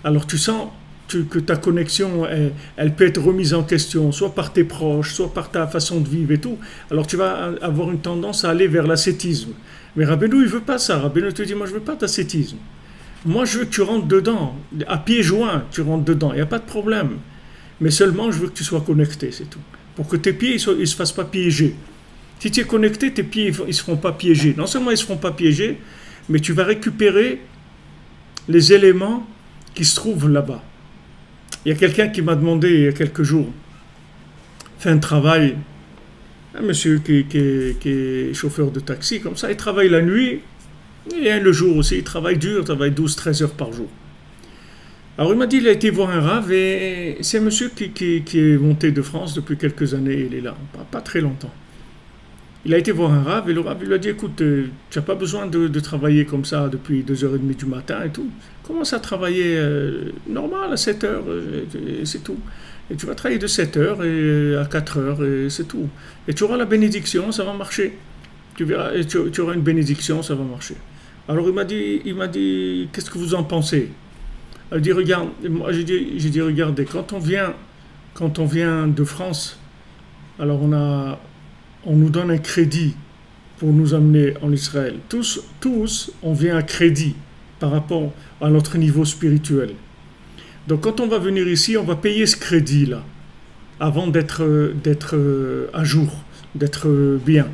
alors tu sens que ta connexion, elle peut être remise en question, soit par tes proches, soit par ta façon de vivre et tout. Alors tu vas avoir une tendance à aller vers l'ascétisme. Mais Rabbeinu, il ne veut pas ça. Rabbeinu te dit, moi je ne veux pas d'ascétisme. Moi je veux que tu rentres dedans. À pieds joints, tu rentres dedans. Il n'y a pas de problème. Mais seulement, je veux que tu sois connecté, c'est tout. Pour que tes pieds ne se fassent pas piéger. Si tu es connecté, tes pieds ils ne se feront pas piéger. Non seulement ils ne se feront pas piéger, mais tu vas récupérer les éléments qui se trouvent là-bas. Il y a quelqu'un qui m'a demandé il y a quelques jours, fait un travail, un monsieur qui est chauffeur de taxi, comme ça, il travaille la nuit, et le jour aussi, il travaille dur, il travaille 12-13 heures par jour. Alors il m'a dit, il a été voir un rave, et c'est un monsieur qui est monté de France depuis quelques années, il est là, pas très longtemps. Il a été voir un rave, et le rave lui a dit, écoute, tu n'as pas besoin de travailler comme ça depuis 2h30 du matin et tout. Commence à travailler normal à 7h, et c'est tout. Et tu vas travailler de 7h à 4h, et c'est tout. Et tu auras la bénédiction, ça va marcher. Tu verras, et tu auras une bénédiction, ça va marcher. Alors il m'a dit, qu'est-ce que vous en pensez? Il dit, regarde, moi j'ai dit, regardez, quand on vient de France, alors on nous donne un crédit pour nous amener en Israël. Tous, on vient à crédit par rapport à notre niveau spirituel. Donc quand on va venir ici, on va payer ce crédit-là avant d'être à jour, d'être bien.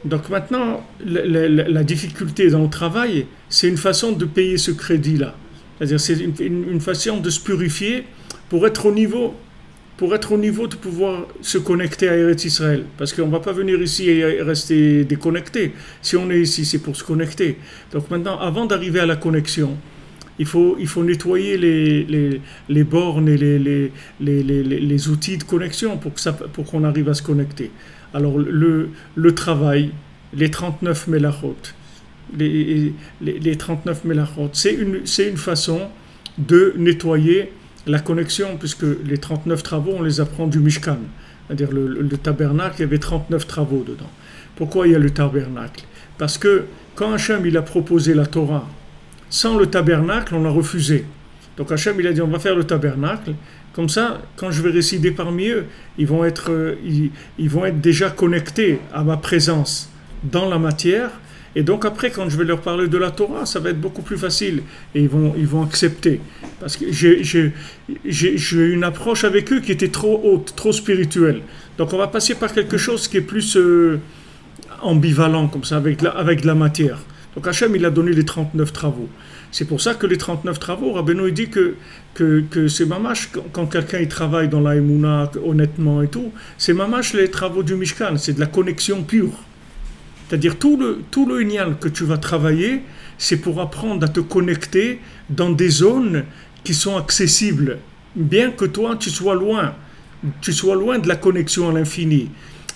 Donc maintenant, la difficulté dans le travail, c'est une façon de payer ce crédit-là. C'est-à-dire c'est une façon de se purifier pour être au niveau de pouvoir se connecter à Eretz Israël. Parce qu'on ne va pas venir ici et rester déconnecté. Si on est ici, c'est pour se connecter. Donc maintenant, avant d'arriver à la connexion, il faut nettoyer les bornes et les outils de connexion pour qu'on arrive à se connecter. Alors le travail, les 39 mélachot, les 39 mélachot, c'est une façon de nettoyer la connexion, puisque les 39 travaux, on les apprend du Mishkan. C'est-à-dire le tabernacle, il y avait 39 travaux dedans. Pourquoi il y a le tabernacle? Parce que quand Hachem il a proposé la Torah, sans le tabernacle, on l'a refusé. Donc Hachem il a dit, on va faire le tabernacle. Comme ça, quand je vais résider parmi eux, ils vont être déjà connectés à ma présence dans la matière. Et donc après, quand je vais leur parler de la Torah, ça va être beaucoup plus facile. Et ils vont accepter. Parce que j'ai une approche avec eux qui était trop haute, trop spirituelle. Donc on va passer par quelque chose qui est plus ambivalent, comme ça, avec de la matière. Donc Hachem, il a donné les 39 travaux. C'est pour ça que les 39 travaux, Rabbeinu il dit que c'est mamash, quand quelqu'un il travaille dans la Emouna, honnêtement et tout, c'est mamash les travaux du Mishkan, c'est de la connexion pure. C'est-à-dire tout le Inyan que tu vas travailler, c'est pour apprendre à te connecter dans des zones qui sont accessibles, bien que toi tu sois loin. tu sois loin de la connexion à l'infini.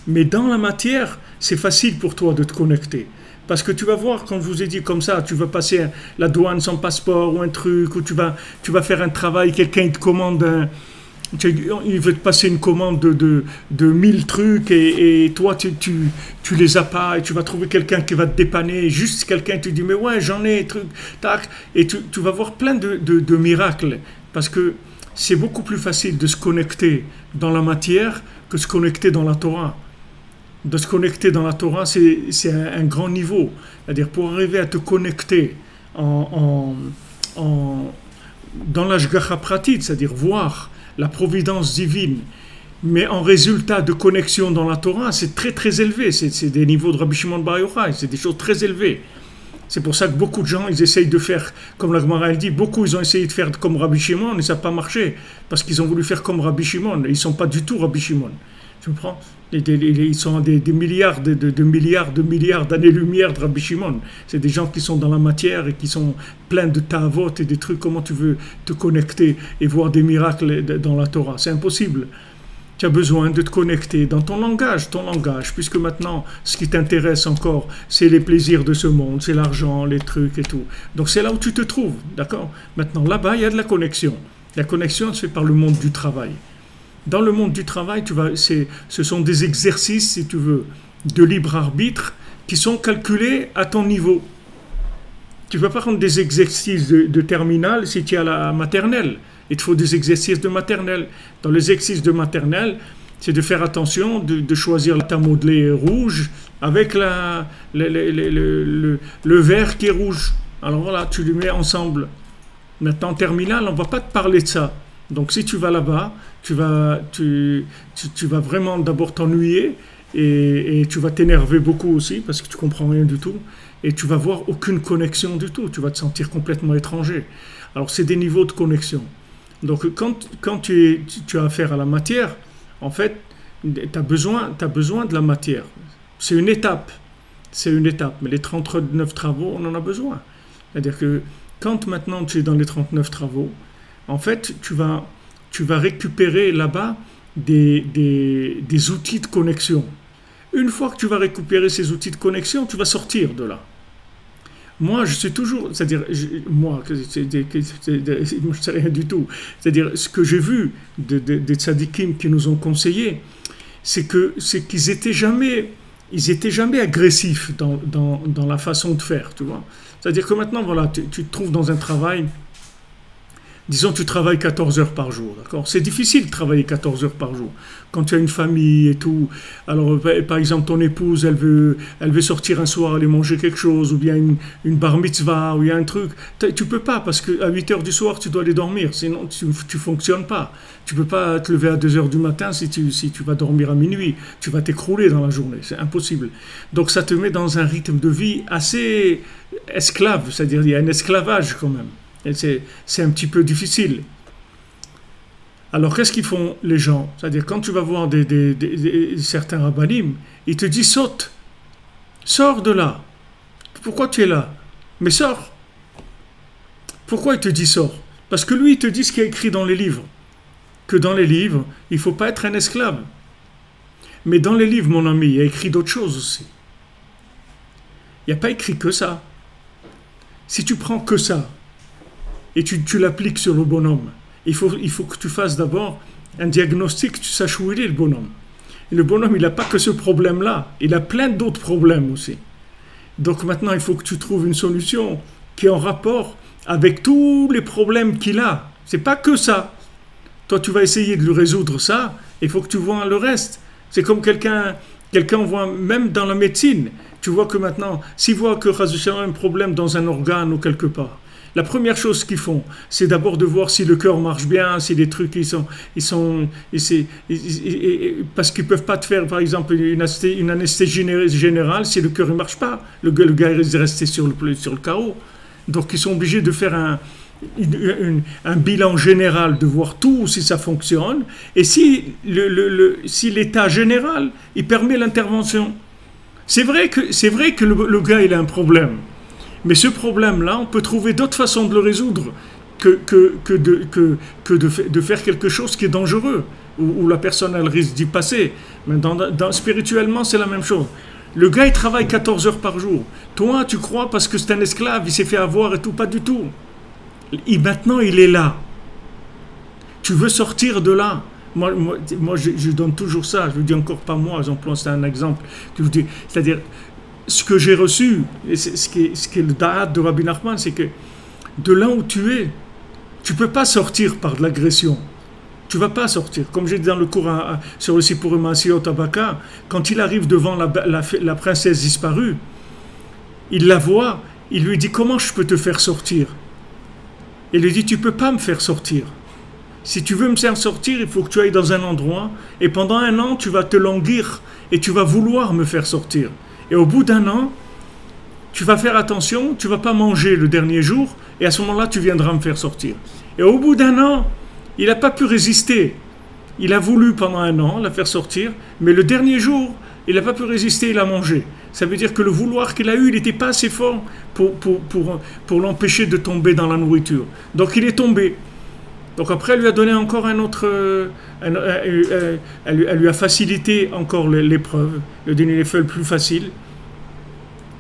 Mais dans la matière, c'est facile pour toi de te connecter. Parce que tu vas voir, quand je vous ai dit comme ça, tu vas passer la douane sans passeport ou un truc, ou tu vas faire un travail, quelqu'un te commande il veut te passer une commande de 1000 trucs et toi tu les as pas et tu vas trouver quelqu'un qui va te dépanner, juste quelqu'un te dit mais ouais j'en ai truc, tac, et tu vas voir plein de miracles parce que c'est beaucoup plus facile de se connecter dans la matière que de se connecter dans la Torah. De se connecter dans la Torah, c'est un grand niveau. C'est-à-dire pour arriver à te connecter dans l'ashgacha pratit, c'est-à-dire voir la providence divine, mais en résultat de connexion dans la Torah, c'est très très élevé. C'est des niveaux de Rabbi Shimon Bar Yochai, c'est des choses très élevées. C'est pour ça que beaucoup de gens, ils essayent de faire, comme la Gemara elle dit, beaucoup ils ont essayé de faire comme Rabbi Shimon et ça n'a pas marché, parce qu'ils ont voulu faire comme Rabbi Shimon, et ils ne sont pas du tout Rabbi Shimon. Tu comprends? Ils sont à des milliards de milliards d'années-lumière de Rabbi Shimon. C'est des gens qui sont dans la matière et qui sont pleins de ta'avot et des trucs. Comment tu veux te connecter et voir des miracles dans la Torah? C'est impossible. Tu as besoin de te connecter dans ton langage, puisque maintenant, ce qui t'intéresse encore, c'est les plaisirs de ce monde, c'est l'argent, les trucs et tout. Donc c'est là où tu te trouves, d'accord? Maintenant, là-bas, il y a de la connexion. La connexion se fait par le monde du travail. Dans le monde du travail, ce sont des exercices, si tu veux, de libre arbitre qui sont calculés à ton niveau. Tu ne peux pas prendre des exercices de terminale si tu es à la maternelle. Il te faut des exercices de maternelle. Dans les exercices de maternelle, c'est de faire attention, de choisir ta modelée rouge avec le vert qui est rouge. Alors voilà, tu les mets ensemble. Maintenant, en terminale, on ne va pas te parler de ça. Donc si tu vas là-bas, tu vas vraiment d'abord t'ennuyer et tu vas t'énerver beaucoup aussi parce que tu comprends rien du tout et tu vas voir aucune connexion du tout, tu vas te sentir complètement étranger. Alors c'est des niveaux de connexion. Donc quand tu as affaire à la matière, en fait, tu as besoin de la matière. C'est une étape, mais les 39 travaux, on en a besoin. C'est-à-dire que quand maintenant tu es dans les 39 travaux, en fait, tu vas récupérer là-bas des outils de connexion. Une fois que tu vas récupérer ces outils de connexion, tu vas sortir de là. Moi, je suis toujours... C'est-à-dire, moi, je ne sais rien du tout. C'est-à-dire, ce que j'ai vu des tzadikim qui nous ont conseillé, c'est qu'ils n'étaient jamais agressifs dans la façon de faire, tu vois. C'est-à-dire que maintenant, voilà, tu te trouves dans un travail... Disons, tu travailles 14 heures par jour, d'accord? C'est difficile de travailler 14 heures par jour. Quand tu as une famille et tout, alors par exemple, ton épouse, elle veut sortir un soir, aller manger quelque chose, ou bien une bar mitzvah, ou il y a un truc. Tu peux pas, parce qu'à 8 heures du soir, tu dois aller dormir, sinon tu fonctionnes pas. Tu peux pas te lever à 2 heures du matin si tu vas dormir à minuit. Tu vas t'écrouler dans la journée, c'est impossible. Donc ça te met dans un rythme de vie assez esclave, c'est-à-dire il y a un esclavage quand même. C'est un petit peu difficile. Alors, qu'est-ce qu'ils font les gens? C'est-à-dire, quand tu vas voir certains rabbanim, ils te disent saute, sors de là. Pourquoi tu es là? Mais sors. Pourquoi il te dit sors? Parce que lui, il te dit ce qui est écrit dans les livres. Que dans les livres, il ne faut pas être un esclave. Mais dans les livres, mon ami, il y a écrit d'autres choses aussi. Il n'y a pas écrit que ça. Si tu prends que ça, et tu l'appliques sur le bonhomme. Il faut que tu fasses d'abord un diagnostic, que tu saches où il est le bonhomme. Et le bonhomme, il n'a pas que ce problème-là, il a plein d'autres problèmes aussi. Donc maintenant, il faut que tu trouves une solution qui est en rapport avec tous les problèmes qu'il a. C'est pas que ça. Toi, tu vas essayer de lui résoudre ça, il faut que tu vois le reste. C'est comme quelqu'un voit, même dans la médecine, tu vois que maintenant, s'il voit que il y a un problème dans un organe ou quelque part, la première chose qu'ils font, c'est d'abord de voir si le cœur marche bien, si les trucs parce qu'ils peuvent pas te faire, par exemple, une anesthésie générale si le cœur ne marche pas. Le gars est resté sur le carreau. Donc ils sont obligés de faire un bilan général, de voir tout si ça fonctionne. Et si l'état général, il permet l'intervention. C'est vrai que le gars il a un problème. Mais ce problème-là, on peut trouver d'autres façons de le résoudre de faire quelque chose qui est dangereux, où la personne elle risque d'y passer. Mais spirituellement, c'est la même chose. Le gars, il travaille 14 heures par jour. Toi, tu crois parce que c'est un esclave, il s'est fait avoir et tout, pas du tout. Maintenant, il est là. Tu veux sortir de là. Moi je donne toujours ça. Je ne dis encore pas moi, c'est un exemple que je dis. C'est-à-dire, ce que j'ai reçu, et ce qui est le da'at de Rabbi Nachman, c'est que de là où tu es, tu ne peux pas sortir par de l'agression. Tu ne vas pas sortir. Comme j'ai dit dans le cours sur le Sipurim Asiyot Tabaka, quand il arrive devant la princesse disparue, il la voit, il lui dit « Comment je peux te faire sortir ?» Il lui dit « Tu ne peux pas me faire sortir. Si tu veux me faire sortir, il faut que tu ailles dans un endroit, et pendant 1 an, tu vas te languir, et tu vas vouloir me faire sortir. Et au bout d'1 an, tu vas faire attention, tu ne vas pas manger le dernier jour, et à ce moment-là, tu viendras me faire sortir. » Et au bout d'1 an, il n'a pas pu résister. Il a voulu pendant 1 an la faire sortir, mais le dernier jour, il n'a pas pu résister, il a mangé. Ça veut dire que le vouloir qu'il a eu, il n'était pas assez fort pour l'empêcher de tomber dans la nourriture. Donc il est tombé. Donc après, elle lui a donné encore un autre... elle lui a facilité encore l'épreuve, le donner les feuilles plus faciles.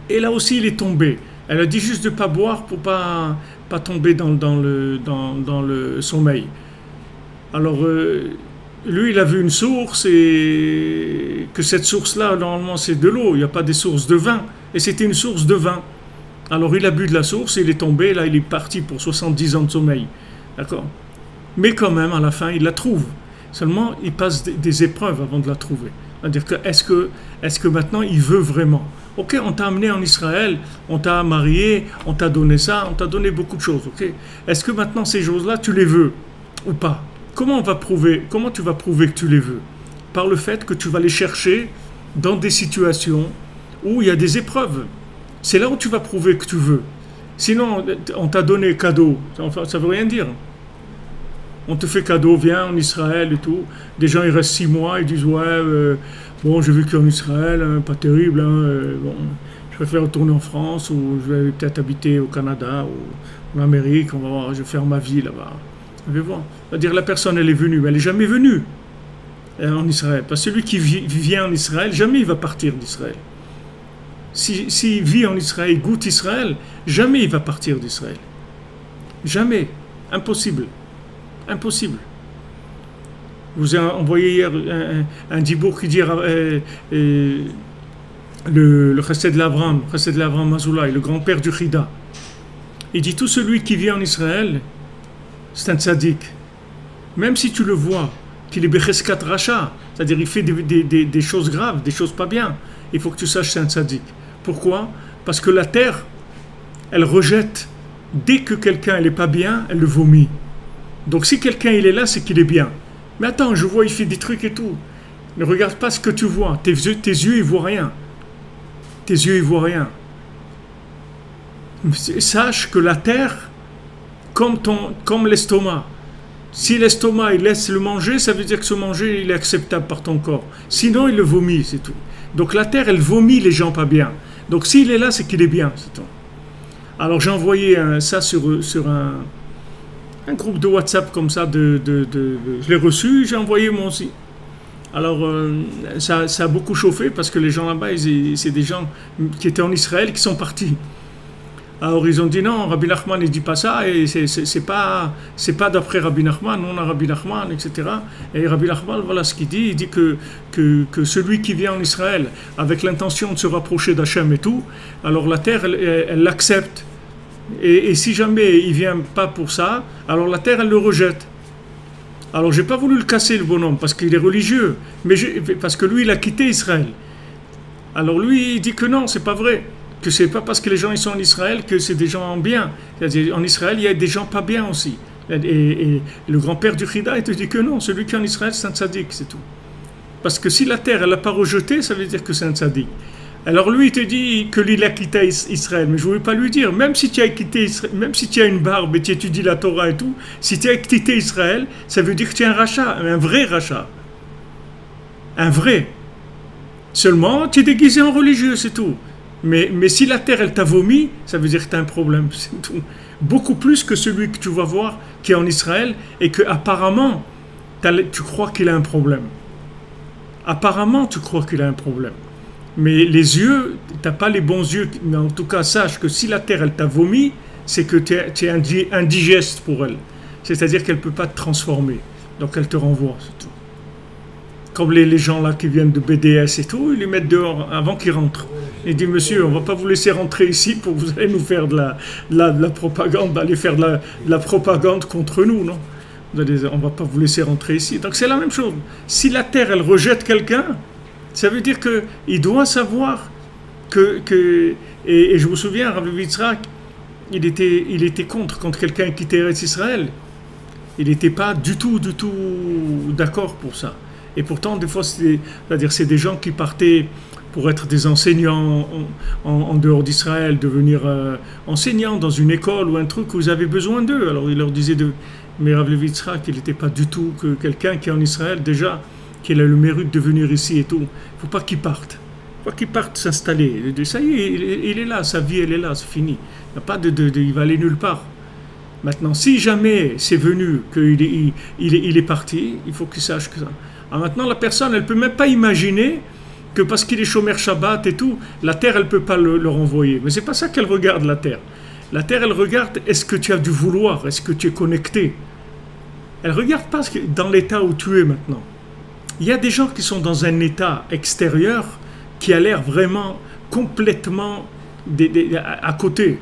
Et là aussi, il est tombé. Elle a dit juste de ne pas boire pour pas tomber dans le sommeil. Alors, lui, il a vu une source et que cette source-là, normalement, c'est de l'eau. Il n'y a pas des sources de vin. Et c'était une source de vin. Alors, il a bu de la source et il est tombé. Là, il est parti pour 70 ans de sommeil. D'accord ? Mais quand même, à la fin, il la trouve. Seulement, il passe des épreuves avant de la trouver. C'est-à-dire que, est-ce que maintenant, il veut vraiment ? Ok, on t'a amené en Israël, on t'a marié, on t'a donné ça, on t'a donné beaucoup de choses. Ok, est-ce que maintenant, ces choses-là, tu les veux ou pas ? Comment tu vas prouver que tu les veux ? Par le fait que tu vas les chercher dans des situations où il y a des épreuves. C'est là où tu vas prouver que tu veux. Sinon, on t'a donné cadeau. Ça veut rien dire. On te fait cadeau, viens en Israël et tout. Des gens, ils restent 6 mois, ils disent, ouais, bon, j'ai vécu en Israël, hein, pas terrible, bon, je préfère retourner en France ou je vais peut-être habiter au Canada ou en Amérique, on va voir, je vais faire ma vie là-bas. Vous allez voir. C'est-à-dire la personne, elle est venue, mais elle n'est jamais venue en Israël. Parce que celui qui vient en Israël, jamais il va partir d'Israël. S'il vit en Israël, il goûte Israël, jamais il va partir d'Israël. Jamais. Impossible. Impossible. Je vous ai envoyé hier un dibour qui dit le Chesed l'Avram Mazoulaï, le grand-père du Chida. Il dit tout celui qui vit en Israël, c'est un tzaddik. Même si tu le vois, qu'il est becheskat racha, c'est-à-dire il fait des choses graves, des choses pas bien, il faut que tu saches que c'est un tzaddik. Pourquoi ? Parce que la terre, elle rejette, dès que quelqu'un n'est pas bien, elle le vomit. Donc si quelqu'un il est là, c'est qu'il est bien. Mais attends, je vois, il fait des trucs et tout. Ne regarde pas ce que tu vois. Tes yeux, ils voient rien. Tes yeux, ils voient rien. Sache que la terre, comme l'estomac, si l'estomac il laisse le manger, ça veut dire que ce manger il est acceptable par ton corps. Sinon, il le vomit, c'est tout. Donc la terre, elle vomit les gens pas bien. Donc s'il est là, c'est qu'il est bien, c'est tout. Alors j'ai envoyé ça sur un groupe de WhatsApp comme ça, je l'ai reçu, j'ai envoyé moi aussi. Alors, ça a beaucoup chauffé parce que les gens là-bas, c'est des gens qui étaient en Israël qui sont partis. Alors, ils ont dit non, Rabbi Nachman, il ne dit pas ça, et c'est pas d'après Rabbi Nachman, on a Rabbi Nachman, etc. Et Rabbi Nachman, voilà ce qu'il dit, il dit que celui qui vient en Israël avec l'intention de se rapprocher d'Hachem et tout, alors la terre, elle l'accepte. Et si jamais il ne vient pas pour ça, alors la terre, elle le rejette. Alors, je n'ai pas voulu le casser, le bonhomme, parce qu'il est religieux, parce que lui, il a quitté Israël. Alors, lui, il dit que non, c'est pas vrai. Que c'est pas parce que les gens ils sont en Israël que c'est des gens bien. C'est-à-dire, en Israël, il y a des gens pas bien aussi. Et le grand-père du Chida, il te dit que non, celui qui est en Israël, c'est un tzaddik, c'est tout. Parce que si la terre, elle l'a pas rejeté, ça veut dire que c'est un tzaddik. Alors lui, il te dit que lui, il a quitté Israël. Mais je ne voulais pas lui dire, même si tu as quitté Israël, même si tu as une barbe et tu étudies la Torah et tout, si tu as quitté Israël, ça veut dire que tu es un rachat, un vrai rachat. Un vrai. Seulement, tu es déguisé en religieux, c'est tout. Mais si la terre, elle t'a vomi, ça veut dire que tu as un problème, c'est tout. beaucoup plus que celui que tu vas voir qui est en Israël et que apparemment tu crois qu'il a un problème. Apparemment, tu crois qu'il a un problème. Mais les yeux, tu n'as pas les bons yeux. Mais en tout cas, sache que si la terre, elle t'a vomi, c'est que tu es indigeste pour elle. C'est-à-dire qu'elle ne peut pas te transformer. Donc elle te renvoie, c'est tout. Comme les gens là qui viennent de BDS et tout, ils les mettent dehors avant qu'ils rentrent. Ils disent, monsieur, on ne va pas vous laisser rentrer ici pour que vous allez nous faire de la propagande, aller faire de la propagande contre nous, non? On ne va pas vous laisser rentrer ici. Donc c'est la même chose. Si la terre, elle rejette quelqu'un, ça veut dire qu'il doit savoir et je me souviens, Rav Yitzhak, il était contre quelqu'un qui quittait Israël. Il n'était pas du tout d'accord pour ça. Et pourtant, des fois, c'est des gens qui partaient pour être des enseignants en dehors d'Israël, devenir enseignants dans une école ou un truc où ils avaient besoin d'eux. Alors il leur disait mais Rav Yitzhak, il n'était pas du tout que quelqu'un qui est en Israël déjà, qu'il a le mérite de venir ici et tout. Il ne faut pas qu'il parte. Il faut pas qu'il parte s'installer. Ça y est, il est là, sa vie elle est là, c'est fini. Il va aller nulle part. Maintenant, si jamais c'est venu qu'il est parti, il faut qu'il sache que ça. Alors maintenant, la personne, elle ne peut même pas imaginer que parce qu'il est chômeur Shabbat et tout, la terre, elle ne peut pas le renvoyer. Mais ce n'est pas ça qu'elle regarde, la terre. La terre, elle regarde, est-ce que tu as du vouloir? Est-ce que tu es connecté? Elle ne regarde pas dans l'état où tu es maintenant. Il y a des gens qui sont dans un état extérieur qui a l'air vraiment complètement à côté.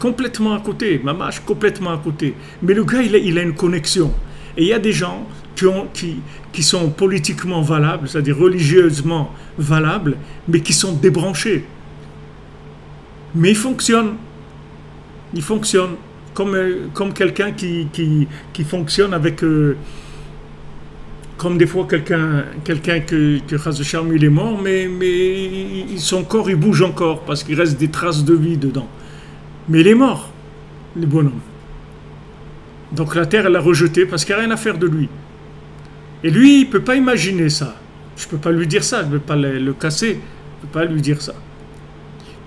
Complètement à côté, mamash, complètement à côté. Mais le gars, il a une connexion. Et il y a des gens qui sont politiquement valables, c'est-à-dire religieusement valables, mais qui sont débranchés. Mais ils fonctionnent. Ils fonctionnent comme quelqu'un qui fonctionne avec... comme des fois quelqu'un que Chaz Shalom, il est mort, mais son corps, il bouge encore, parce qu'il reste des traces de vie dedans. Mais il est mort, le bonhomme. Donc la terre, elle l'a rejeté parce qu'il n'y a rien à faire de lui. Et lui, il ne peut pas imaginer ça. Je ne peux pas lui dire ça, je ne peux pas le casser, je ne peux pas lui dire ça.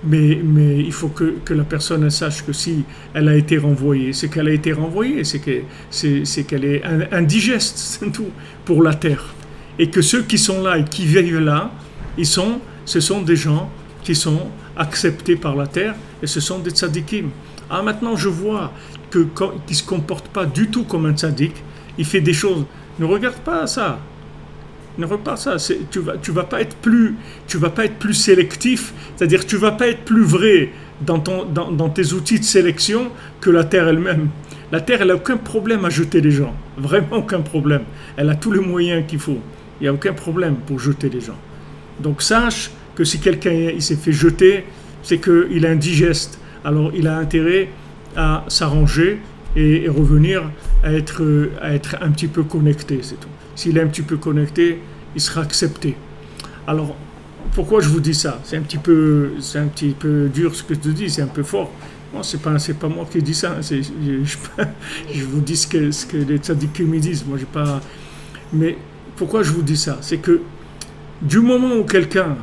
Mais il faut que la personne elle sache que si elle a été renvoyée, c'est qu'elle a été renvoyée, c'est qu'elle est indigeste, c'est tout, pour la terre. Et que ceux qui sont là et qui veillent là, ce sont des gens qui sont acceptés par la terre et ce sont des tzadikim. Ah, maintenant je vois qu'il ne se comporte pas du tout comme un tzadik, il fait des choses. Ne regarde pas ça. Ne regarde pas ça. Tu vas pas être plus sélectif, c'est-à-dire tu vas pas être plus vrai dans tes outils de sélection que la terre elle-même. La terre, elle n'a aucun problème à jeter les gens. Vraiment aucun problème. Elle a tous les moyens qu'il faut. Il n'y a aucun problème pour jeter les gens. Donc sache que si quelqu'un il s'est fait jeter, c'est qu'il est indigeste. Alors il a intérêt à s'arranger et revenir à être un petit peu connecté, c'est tout. S'il est un petit peu connecté, il sera accepté. Alors, pourquoi je vous dis ça? C'est un petit peu dur ce que je te dis, c'est un peu fort. Moi, c'est pas moi qui dis ça. Je vous dis ce que les tzadikim me disent. Moi, j'ai pas. Mais pourquoi je vous dis ça? C'est que du moment où quelqu'un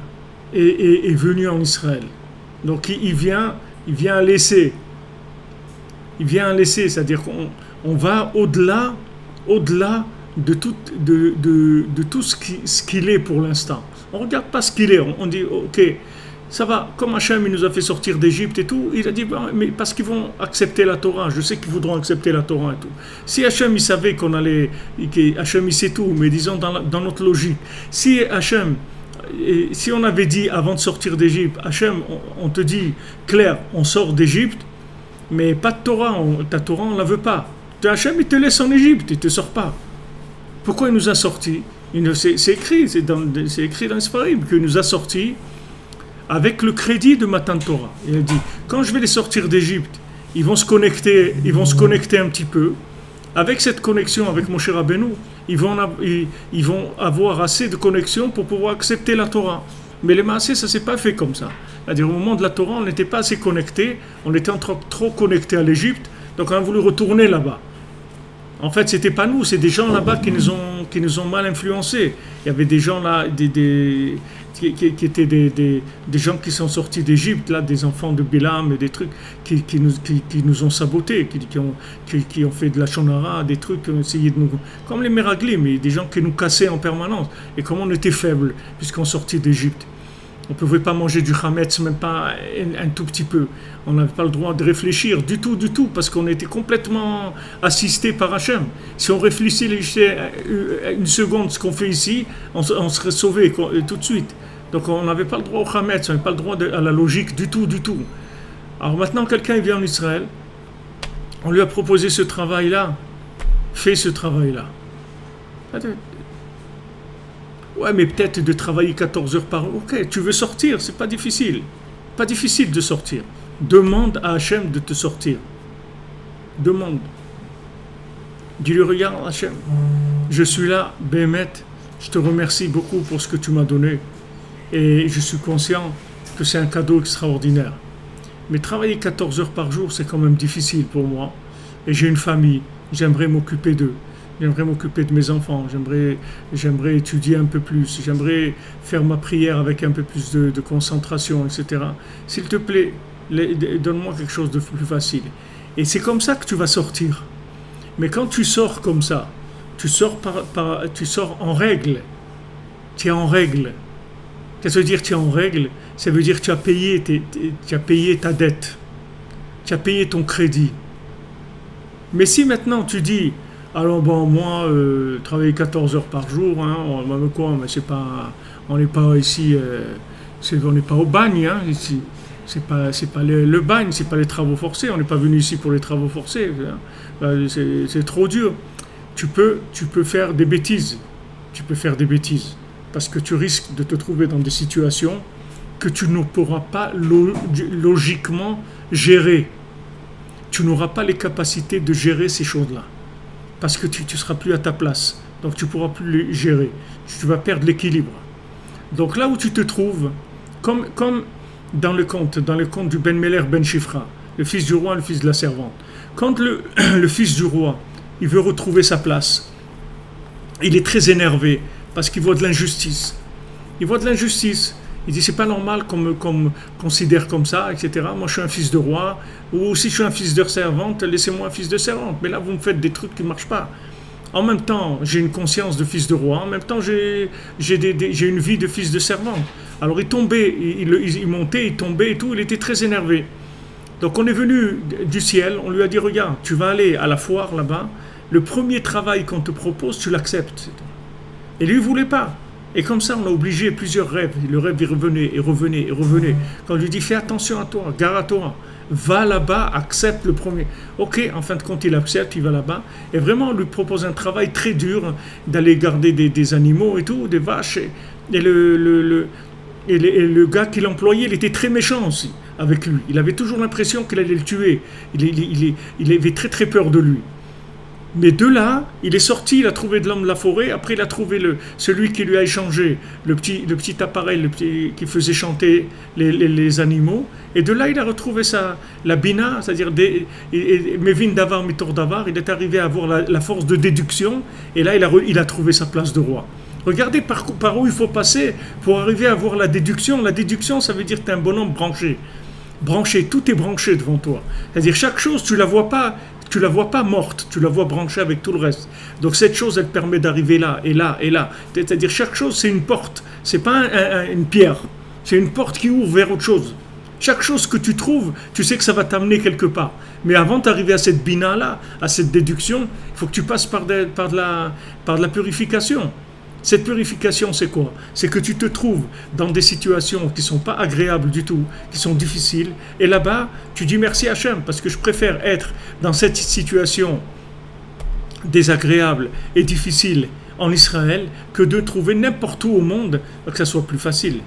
est venu en Israël, donc il vient laisser. Il vient laisser, c'est-à-dire qu'on va au-delà de tout ce qu'il est pour l'instant. On ne regarde pas ce qu'il est, on dit ok, ça va, comme Hachem il nous a fait sortir d'Égypte et tout, il a dit mais parce qu'ils vont accepter la Torah, je sais qu'ils voudront accepter la Torah et tout. Si Hachem il savait Hachem il sait tout, mais disons dans notre logique, si on avait dit avant de sortir d'Égypte, Hachem on te dit clair, on sort d'Égypte, mais pas de Torah, ta Torah on ne la veut pas. Hachem il te laisse en Égypte, il ne te sort pas. Pourquoi il nous a sortis? C'est écrit dans Sfarim qu'il nous a sortis avec le crédit de Matan Torah. Il a dit, quand je vais les sortir d'Égypte, ils vont se connecter un petit peu. Avec cette connexion avec Moshe Rabbeinu, ils vont avoir assez de connexion pour pouvoir accepter la Torah. Mais les Maaseh, ça ne s'est pas fait comme ça. C'est-à-dire, au moment de la Torah, on n'était pas assez connectés, on était trop connectés à l'Égypte, donc on a voulu retourner là-bas. En fait, ce n'était pas nous, c'est des gens là-bas qui qui nous ont mal influencés. Il y avait des gens là, qui étaient des gens qui sont sortis d'Égypte, là, des enfants de Bilam et des trucs qui nous ont sabotés, qui ont fait de la shonara, des trucs, essayé de nous, comme les Meraglim, et des gens qui nous cassaient en permanence. Et comme on était faibles, puisqu'on sortit d'Égypte. On ne pouvait pas manger du chametz, même pas un tout petit peu. On n'avait pas le droit de réfléchir du tout, parce qu'on était complètement assisté par Hachem. Si on réfléchissait une seconde ce qu'on fait ici, on serait sauvé tout de suite. Donc on n'avait pas le droit au chametz, on n'avait pas le droit à la logique du tout. Alors maintenant, quelqu'un vient en Israël, on lui a proposé ce travail-là, fais ce travail-là. Ouais, mais peut-être de travailler 14 heures par jour. Ok, tu veux sortir, c'est pas difficile. Pas difficile de sortir. Demande à Hachem de te sortir. Demande. Dis-lui, regarde Hachem, je suis là, Béhémet, je te remercie beaucoup pour ce que tu m'as donné. Et je suis conscient que c'est un cadeau extraordinaire. Mais travailler 14 heures par jour, c'est quand même difficile pour moi. Et j'ai une famille, j'aimerais m'occuper d'eux. J'aimerais m'occuper de mes enfants, j'aimerais étudier un peu plus, j'aimerais faire ma prière avec un peu plus de concentration, etc. S'il te plaît, donne-moi quelque chose de plus facile. Et c'est comme ça que tu vas sortir. Mais quand tu sors comme ça, tu sors en règle. Tu es en règle. Qu'est-ce que ça veut dire tu es en règle? Ça veut dire que tu as payé ta dette. Tu as payé ton crédit. Mais si maintenant tu dis, alors bon, moi, travailler 14 heures par jour, hein, mais c'est pas, on n'est pas ici, on n'est pas au bagne, hein, ici. C'est pas le bagne, c'est pas les travaux forcés. On n'est pas venu ici pour les travaux forcés. Hein. C'est trop dur. Tu peux faire des bêtises. Tu peux faire des bêtises parce que tu risques de te trouver dans des situations que tu ne pourras pas logiquement gérer. Tu n'auras pas les capacités de gérer ces choses-là. Parce que tu ne seras plus à ta place. Donc tu ne pourras plus les gérer. Tu vas perdre l'équilibre. Donc là où tu te trouves, comme dans le conte du Ben Meler Ben Shifra, le fils du roi, le fils de la servante. Quand le fils du roi, il veut retrouver sa place, il est très énervé parce qu'il voit de l'injustice. Il voit de l'injustice. Il dit, c'est pas normal qu'on me considère comme ça, etc. Moi, je suis un fils de roi, ou si je suis un fils de servante, laissez-moi un fils de servante. Mais là, vous me faites des trucs qui ne marchent pas. En même temps, j'ai une conscience de fils de roi, en même temps, j'ai une vie de fils de servante. Alors, il tombait, il montait, il tombait et tout, il était très énervé. Donc, on est venu du ciel, on lui a dit, regarde, tu vas aller à la foire là-bas, le premier travail qu'on te propose, tu l'acceptes. Et lui, il ne voulait pas. Et comme ça, on a obligé plusieurs rêves. Le rêve, il revenait. Quand on lui dit, fais attention à toi, gare à toi, va là-bas, accepte le premier. Ok, en fin de compte, il accepte, il va là-bas. Et vraiment, on lui propose un travail très dur d'aller garder des animaux et tout, des vaches. Et le gars qui l'employait, il était très méchant aussi avec lui. Il avait toujours l'impression qu'il allait le tuer. Il avait très très peur de lui. Mais de là, il est sorti, il a trouvé de l'homme de la forêt, après il a trouvé celui qui lui a échangé le petit appareil qui faisait chanter les animaux, et de là il a retrouvé la bina, c'est-à-dire Mevin Davar Mitor Davar, il est arrivé à avoir la force de déduction, et là il a trouvé sa place de roi. Regardez par où il faut passer pour arriver à avoir la déduction. La déduction, ça veut dire que tu es un bonhomme branché. Branché, tout est branché devant toi. C'est-à-dire chaque chose, tu la vois pas morte, tu la vois branchée avec tout le reste. Donc cette chose, elle permet d'arriver là, et là, et là. C'est-à-dire chaque chose, c'est une porte. C'est pas une pierre. C'est une porte qui ouvre vers autre chose. Chaque chose que tu trouves, tu sais que ça va t'amener quelque part. Mais avant d'arriver à cette bina-là, à cette déduction, il faut que tu passes par de la purification. Cette purification, c'est quoi? C'est que tu te trouves dans des situations qui ne sont pas agréables du tout, qui sont difficiles. Et là-bas, tu dis merci Hachem, parce que je préfère être dans cette situation désagréable et difficile en Israël que de trouver n'importe où au monde que ça soit plus facile.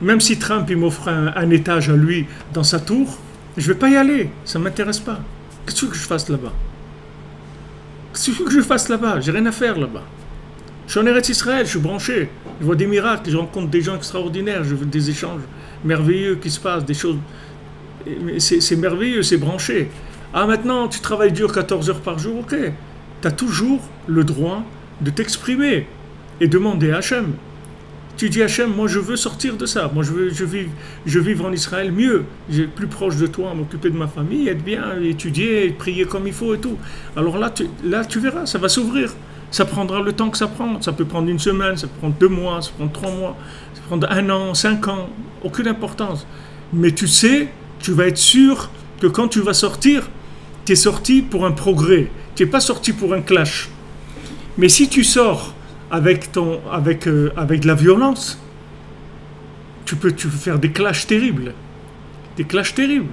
Même si Trump il m'offre un étage à lui dans sa tour, je ne vais pas y aller, ça ne m'intéresse pas. Qu'est-ce que je fasse là-bas? Qu'est-ce que je fasse là-bas? J'ai rien à faire là-bas. Je suis en Eretz Israël, je suis branché. Je vois des miracles, je rencontre des gens extraordinaires, je veux des échanges merveilleux qui se passent, des choses. C'est merveilleux, c'est branché. Ah, maintenant, tu travailles dur 14 heures par jour, ok. tu as toujours le droit de t'exprimer et demander à Hachem. Tu dis Hachem, moi je veux sortir de ça, moi je vivre en Israël mieux, plus proche de toi, m'occuper de ma famille, être bien, étudier, prier comme il faut et tout. Alors là tu verras, ça va s'ouvrir. Ça prendra le temps que ça prend. Ça peut prendre 1 semaine, ça peut prendre 2 mois, ça peut prendre 3 mois, ça peut prendre 1 an, 5 ans, aucune importance. Mais tu sais, tu vas être sûr que quand tu vas sortir, tu es sorti pour un progrès. Tu n'es pas sorti pour un clash. Mais si tu sors avec de la violence, tu peux faire des clashs terribles. Des clashs terribles.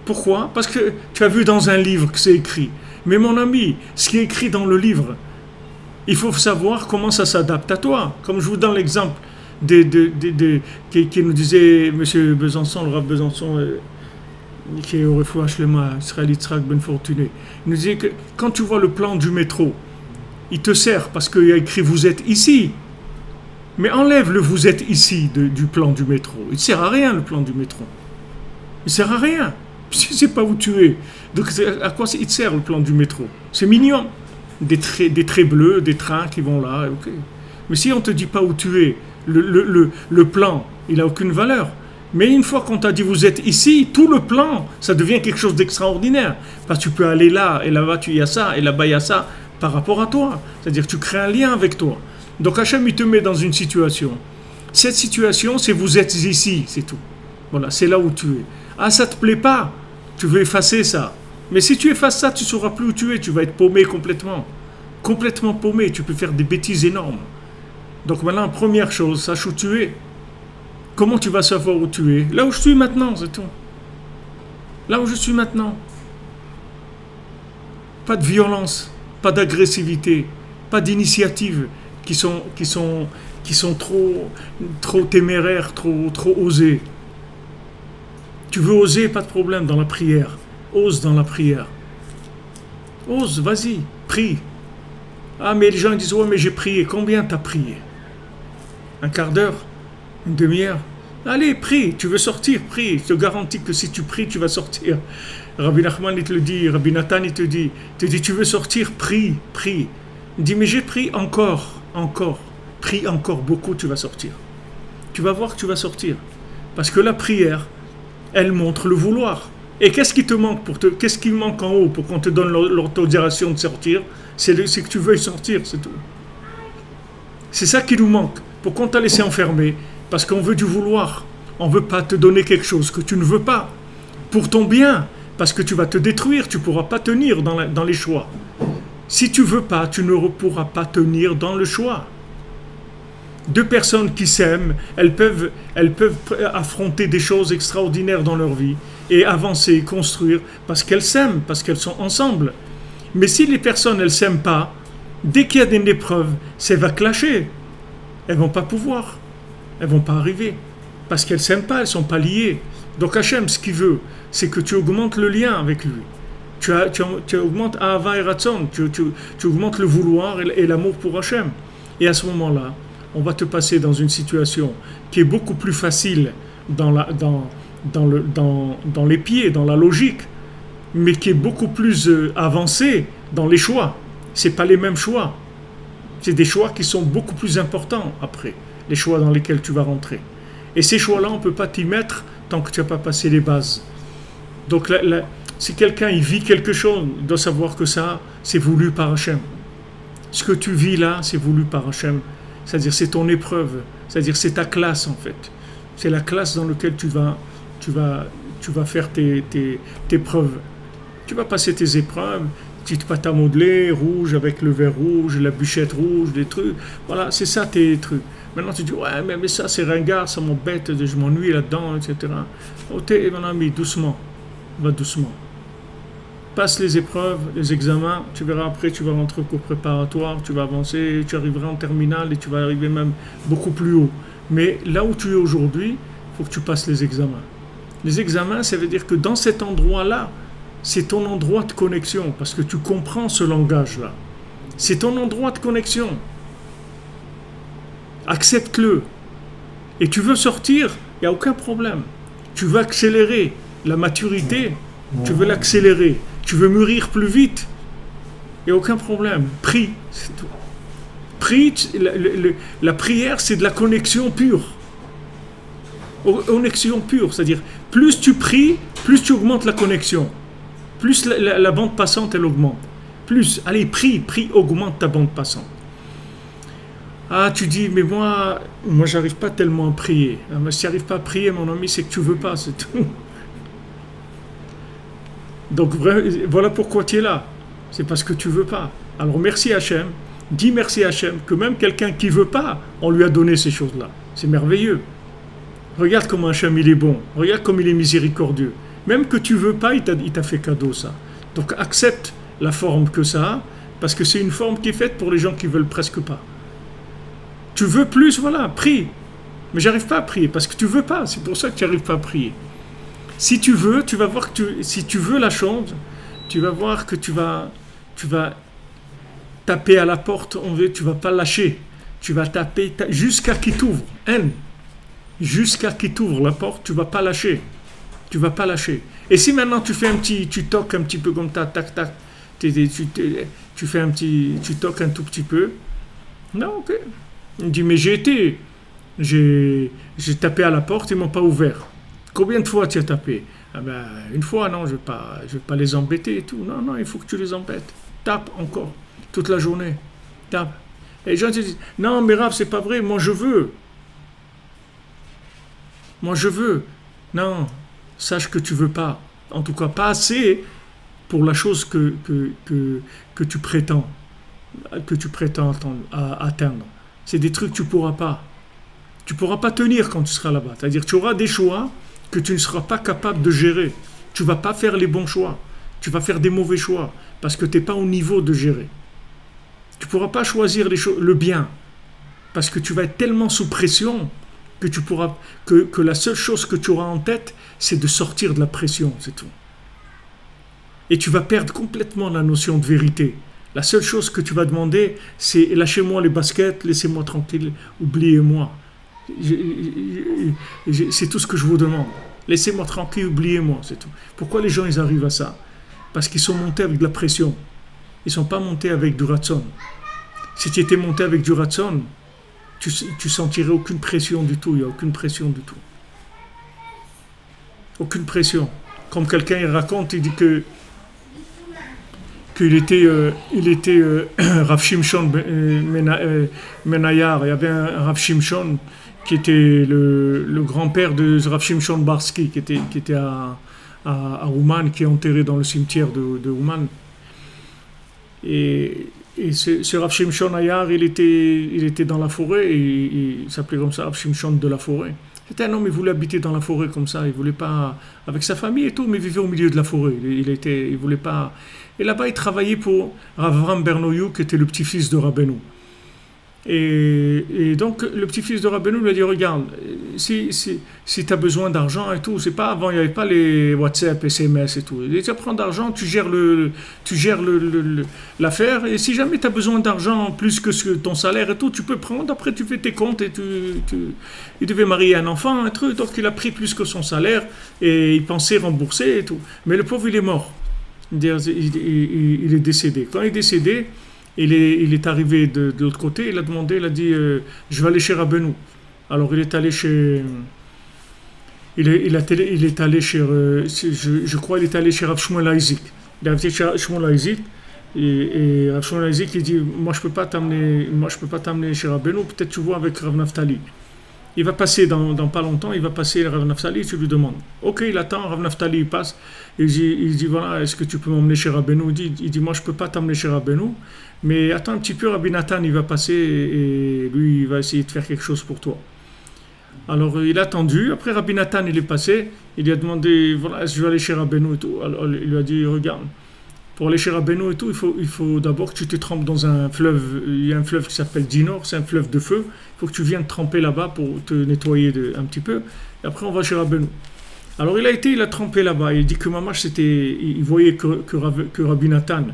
Pourquoi? Parce que tu as vu dans un livre que c'est écrit. Mais mon ami, ce qui est écrit dans le livre, il faut savoir comment ça s'adapte à toi. Comme je vous donne l'exemple qui nous disait M. Besançon, le Rav Besançon, qui est au refuah shlema, Israël Yitzhak Ben Fortuné. Il nous disait que quand tu vois le plan du métro, il te sert parce qu'il y a écrit vous êtes ici. Mais enlève le vous êtes ici du plan du métro. Il ne sert à rien le plan du métro. Il ne sert à rien. Tu ne sais pas où tu es. Donc à quoi il te sert le plan du métro? C'est mignon. Des traits bleus, des trains qui vont là. Okay. Mais si on ne te dit pas où tu es, le plan, il n'a aucune valeur. Mais une fois qu'on t'a dit vous êtes ici, tout le plan, ça devient quelque chose d'extraordinaire. Parce que tu peux aller là, et là-bas il y a ça, et là-bas il y a ça, par rapport à toi. C'est-à-dire que tu crées un lien avec toi. Donc Hachem, il te met dans une situation. Cette situation, c'est vous êtes ici, c'est tout. Voilà, c'est là où tu es. Ah, ça ne te plaît pas, tu veux effacer ça. Mais si tu effaces ça, tu ne sauras plus où tu es, tu vas être paumé complètement. Complètement paumé, tu peux faire des bêtises énormes. Donc maintenant, première chose, sache où tu es. Comment tu vas savoir où tu es? Là où je suis maintenant, c'est tout. Là où je suis maintenant. Pas de violence, pas d'agressivité, pas d'initiatives qui sont trop téméraires, trop osées. Tu veux oser, pas de problème dans la prière. Ose dans la prière. Ose, vas-y, prie. Ah, mais les gens disent, ouais, mais j'ai prié. Combien t'as prié? Un quart d'heure? Une demi-heure? Allez, prie. Tu veux sortir? Prie. Je te garantis que si tu pries, tu vas sortir. Rabbi Nachman, il te le dit. Rabbi Nathan, il te dit, tu veux sortir? Prie, prie. Il dit, mais j'ai prié encore. Prie encore beaucoup, tu vas sortir. Tu vas voir que tu vas sortir. Parce que la prière, elle montre le vouloir. Et qu'est-ce qui te manque qu'est-ce qui manque en haut pour qu'on te donne l'autorisation de sortir? C'est que tu veuilles sortir, c'est tout. C'est ça qui nous manque. Pour qu'on t'a laissé enfermer, parce qu'on veut du vouloir. On ne veut pas te donner quelque chose que tu ne veux pas. Pour ton bien, parce que tu vas te détruire, tu ne pourras pas tenir dans les choix. Si tu ne veux pas, tu ne pourras pas tenir dans le choix. Deux personnes qui s'aiment, elles peuvent affronter des choses extraordinaires dans leur vie et avancer, construire, parce qu'elles s'aiment, parce qu'elles sont ensemble. Mais si les personnes, elles ne s'aiment pas, dès qu'il y a une épreuve, ça va clasher. Elles ne vont pas pouvoir. Elles ne vont pas arriver. Parce qu'elles ne s'aiment pas, elles ne sont pas liées. Donc Hachem, ce qu'il veut, c'est que tu augmentes le lien avec lui. Tu augmentes Ahava et Ratzon, tu augmentes le vouloir et l'amour pour Hachem. Et à ce moment-là, on va te passer dans une situation qui est beaucoup plus facile dans les pieds, dans la logique, mais qui est beaucoup plus avancée dans les choix. Ce n'est pas les mêmes choix. C'est des choix qui sont beaucoup plus importants après, les choix dans lesquels tu vas rentrer. Et ces choix-là, on ne peut pas t'y mettre tant que tu n'as pas passé les bases. Donc si quelqu'un il vit quelque chose, il doit savoir que ça, c'est voulu par Hachem. Ce que tu vis là, c'est voulu par Hachem. C'est-à-dire c'est ton épreuve, c'est-à-dire c'est ta classe en fait. C'est la classe dans laquelle tu vas faire tes preuves. Tu vas passer tes épreuves, petite pâte à modeler, rouge avec le verre rouge, la bûchette rouge, des trucs. Voilà, c'est ça tes trucs. Maintenant tu dis, ouais, mais ça c'est ringard, ça m'embête, je m'ennuie là-dedans, etc. Ok, mon ami, doucement, va doucement. Passe les épreuves, les examens, tu verras après, tu vas rentrer au cours préparatoire, tu vas avancer, tu arriveras en terminale et tu vas arriver même beaucoup plus haut. Mais là où tu es aujourd'hui, il faut que tu passes les examens. Les examens, ça veut dire que dans cet endroit-là, c'est ton endroit de connexion, parce que tu comprends ce langage-là. C'est ton endroit de connexion. Accepte-le. Et tu veux sortir, il n'y a aucun problème. Tu veux accélérer la maturité, tu veux l'accélérer. Tu veux mûrir plus vite, Il n'y a aucun problème. Prie, c'est tout. Prie, la prière, c'est de la connexion pure. Connexion pure, c'est-à-dire, plus tu pries, plus tu augmentes la connexion. Plus la bande passante, elle augmente. Plus, allez, prie, augmente ta bande passante. Ah, tu dis, mais moi j'arrive pas tellement à prier. Mais si tu n'arrives pas à prier, mon ami, c'est que tu veux pas, c'est tout. Donc, voilà pourquoi tu es là. C'est parce que tu veux pas. Alors, merci Hachem. Dis merci Hachem, que même quelqu'un qui veut pas, on lui a donné ces choses-là. C'est merveilleux. Regarde comment Hachem, il est bon. Regarde comme il est miséricordieux. Même que tu veux pas, il t'a fait cadeau, ça. Donc, accepte la forme que ça a, parce que c'est une forme qui est faite pour les gens qui veulent presque pas. Tu veux plus, voilà, prie. Mais j'arrive pas à prier, parce que tu veux pas. C'est pour ça que tu n'arrives pas à prier. Si tu veux, tu vas voir que si tu veux la chose, tu vas voir que tu vas taper à la porte, tu vas pas lâcher. Tu vas taper jusqu'à qu'il t'ouvre. Jusqu'à qu'il t'ouvre la porte, tu vas pas lâcher. Tu vas pas lâcher. Et si maintenant tu fais tu toques un petit peu comme ça, tac, tac, tu fais tu toques un tout petit peu. Non, ok. Il me dit, mais j'ai tapé à la porte, ils m'ont pas ouvert. Combien de fois tu as tapé? Ah ben, une fois, non, je vais pas les embêter et tout. Non, il faut que tu les embêtes. Tape encore, toute la journée. Tape. Et les gens te disent, non, mais Rav, c'est pas vrai, moi je veux. Moi je veux. Non, sache que tu veux pas. En tout cas, pas assez pour la chose que tu prétends. Que tu prétends atteindre. C'est des trucs que tu pourras pas. Tu pourras pas tenir quand tu seras là-bas. C'est-à-dire, tu auras des choix que tu ne seras pas capable de gérer. Tu vas pas faire les bons choix. Tu vas faire des mauvais choix parce que tu n'es pas au niveau de gérer. Tu pourras pas choisir le bien parce que tu vas être tellement sous pression que la seule chose que tu auras en tête, c'est de sortir de la pression, c'est tout. Et tu vas perdre complètement la notion de vérité. La seule chose que tu vas demander, c'est lâchez-moi les baskets, laissez-moi tranquille, oubliez-moi. C'est tout ce que je vous demande. Laissez-moi tranquille, oubliez-moi, c'est tout. Pourquoi les gens ils arrivent à ça? Parce qu'ils sont montés avec de la pression. Ils ne sont pas montés avec du ratson. Si tu étais monté avec du ratson, tu sentirais aucune pression du tout. Il n'y a aucune pression du tout. Aucune pression. Comme quelqu'un il raconte, il dit qu'il était Rav Shimshon Menayar. Il y avait un Rav Shimshon qui était le grand-père de Rav Shimshon Barski, qui était à Ouman, qui est enterré dans le cimetière de Ouman. Et ce Rav Shimshon Ayar, il était dans la forêt, et il s'appelait comme ça, Rav Shimshon de la forêt. C'était un homme, il voulait habiter dans la forêt comme ça, il voulait pas, avec sa famille et tout, mais vivait au milieu de la forêt. Il voulait pas. Et là-bas, il travaillait pour Rav Avram Bernoyou, qui était le petit-fils de Rabbeinu. Et donc, le petit-fils de Rabbeinu lui a dit, regarde, si tu as besoin d'argent et tout, c'est pas avant, il n'y avait pas les WhatsApp, SMS et tout. Et tu prends d'argent, tu gères l'affaire, et si jamais tu as besoin d'argent plus que ton salaire et tout, tu peux prendre, après tu fais tes comptes, et il devait marier un enfant, un truc, donc il a pris plus que son salaire, et il pensait rembourser et tout. Mais le pauvre, il est mort. Il est décédé. Quand il est décédé, il est arrivé de l'autre côté, il a demandé, il a dit je vais aller chez Rabbeinu. Alors il est allé chez je crois il est allé chez Rav Shmuel Isaac. Il a été chez Rav Shmuel Isaac et Rav Shmuel Isaac il dit moi je peux pas t'amener chez Rabbeinu, peut-être tu vois avec Rav Naftali. Il va passer dans pas longtemps, il va passer Rav Naftali, tu lui demandes. Ok, il attend, Rav Naftali il passe, il dit voilà, est-ce que tu peux m'emmener chez Rabbeinu? Il dit moi je peux pas t'emmener chez Rabbeinu, mais attends un petit peu, Rabbi Nathan il va passer et lui il va essayer de faire quelque chose pour toi. Alors il a attendu, après Rabbi Nathan il est passé, il lui a demandé voilà, est-ce que je vais aller chez Rabbeinu et tout. Alors il lui a dit regarde, pour aller chez Rabbeinu et tout, il faut d'abord que tu te trempes dans un fleuve, il y a un fleuve qui s'appelle Dinor, c'est un fleuve de feu, il faut que tu viennes tremper là-bas pour te nettoyer un petit peu, et après on va chez Rabbeinu. Alors il a trempé là-bas, il dit que Mamash, il voyait que Rabbi Nathan,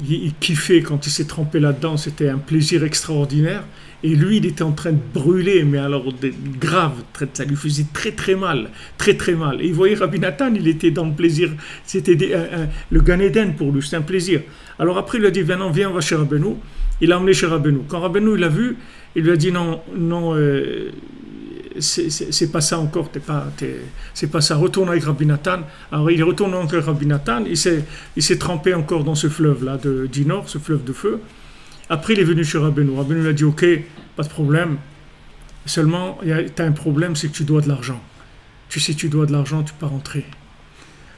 il kiffait quand il s'est trempé là-dedans, c'était un plaisir extraordinaire. Et lui, il était en train de brûler, mais alors grave, ça lui faisait très très mal, très très mal. Et il voyait Rabbi Nathan, il était dans le plaisir, c'était le Gan Eden pour lui, c'était un plaisir. Alors après, il lui a dit, viens, on va chez Rabbeinu. Il l'a emmené chez Rabbeinu. Quand Rabbeinu l'a vu, il lui a dit, non, c'est pas ça encore, c'est pas ça, retourne avec Rabbi Nathan. Alors il retourne encore avec Rabbi Nathan, il s'est trempé encore dans ce fleuve-là du nord, ce fleuve de feu. Après il est venu chez Rabbeinu. Rabbeinu lui a dit, ok, pas de problème, seulement tu as un problème, c'est que tu dois de l'argent. Tu sais, tu dois de l'argent, tu peux pas rentrer.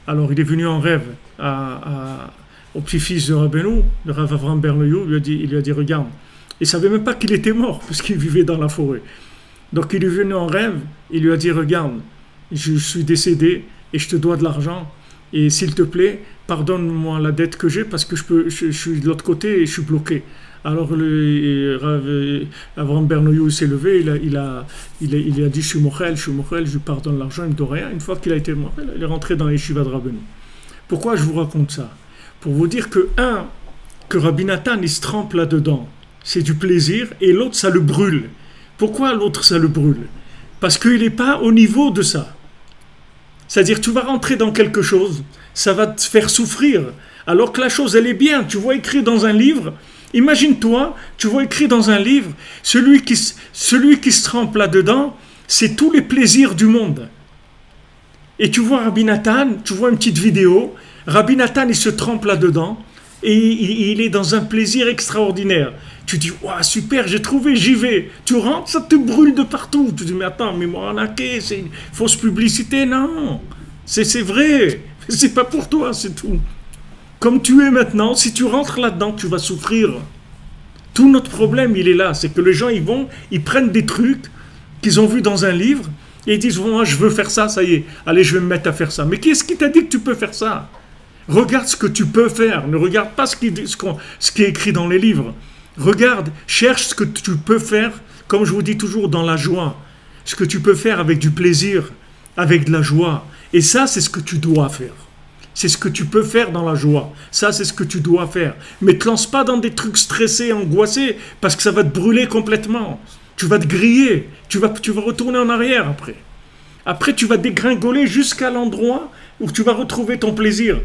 Alors il est venu en rêve au petit-fils de Rabbeinu, le Rav Avram Bernoyou, il lui a dit, regarde, il ne savait même pas qu'il était mort, parce qu'il vivait dans la forêt. Donc il est venu en rêve, il lui a dit, regarde, je suis décédé et je te dois de l'argent, et s'il te plaît, pardonne-moi la dette que j'ai, parce que je suis de l'autre côté et je suis bloqué. Alors le Rav Avram Bernoyou s'est levé, il a dit, je suis mochel, je lui pardonne l'argent, il ne me doit rien. Une fois qu'il a été mochel, il est rentré dans les Yeshiva de Rabbeinu. Pourquoi je vous raconte ça? Pour vous dire que Rabbi Nathan, il se trempe là-dedans, c'est du plaisir, et l'autre, ça le brûle. Pourquoi l'autre, ça le brûle? Parce qu'il n'est pas au niveau de ça. C'est-à-dire, tu vas rentrer dans quelque chose, ça va te faire souffrir, alors que la chose, elle est bien. Tu vois écrit dans un livre, imagine-toi, tu vois écrit dans un livre, celui qui se trempe là-dedans, c'est tous les plaisirs du monde. Et tu vois Rabbi Nathan, tu vois une petite vidéo, Rabbi Nathan, il se trempe là-dedans, et il est dans un plaisir extraordinaire. Tu dis, waouh, super, j'ai trouvé, j'y vais. Tu rentres, ça te brûle de partout. Tu dis, mais attends, mais moi, c'est une fausse publicité. Non, c'est vrai. C'est pas pour toi, c'est tout. Comme tu es maintenant, si tu rentres là-dedans, tu vas souffrir. Tout notre problème, il est là. C'est que les gens, ils prennent des trucs qu'ils ont vus dans un livre et ils disent, moi, je veux faire ça, ça y est. Allez, je vais me mettre à faire ça. Mais qui est-ce qui t'a dit que tu peux faire ça? Regarde ce que tu peux faire. Ne regarde pas ce qui est écrit dans les livres. Regarde, cherche ce que tu peux faire, comme je vous dis toujours, dans la joie. Ce que tu peux faire avec du plaisir, avec de la joie. Et ça, c'est ce que tu dois faire. C'est ce que tu peux faire dans la joie. Ça, c'est ce que tu dois faire. Mais ne te lance pas dans des trucs stressés, angoissés, parce que ça va te brûler complètement. Tu vas te griller. Tu vas retourner en arrière après. Après, tu vas dégringoler jusqu'à l'endroit où tu vas retrouver ton plaisir.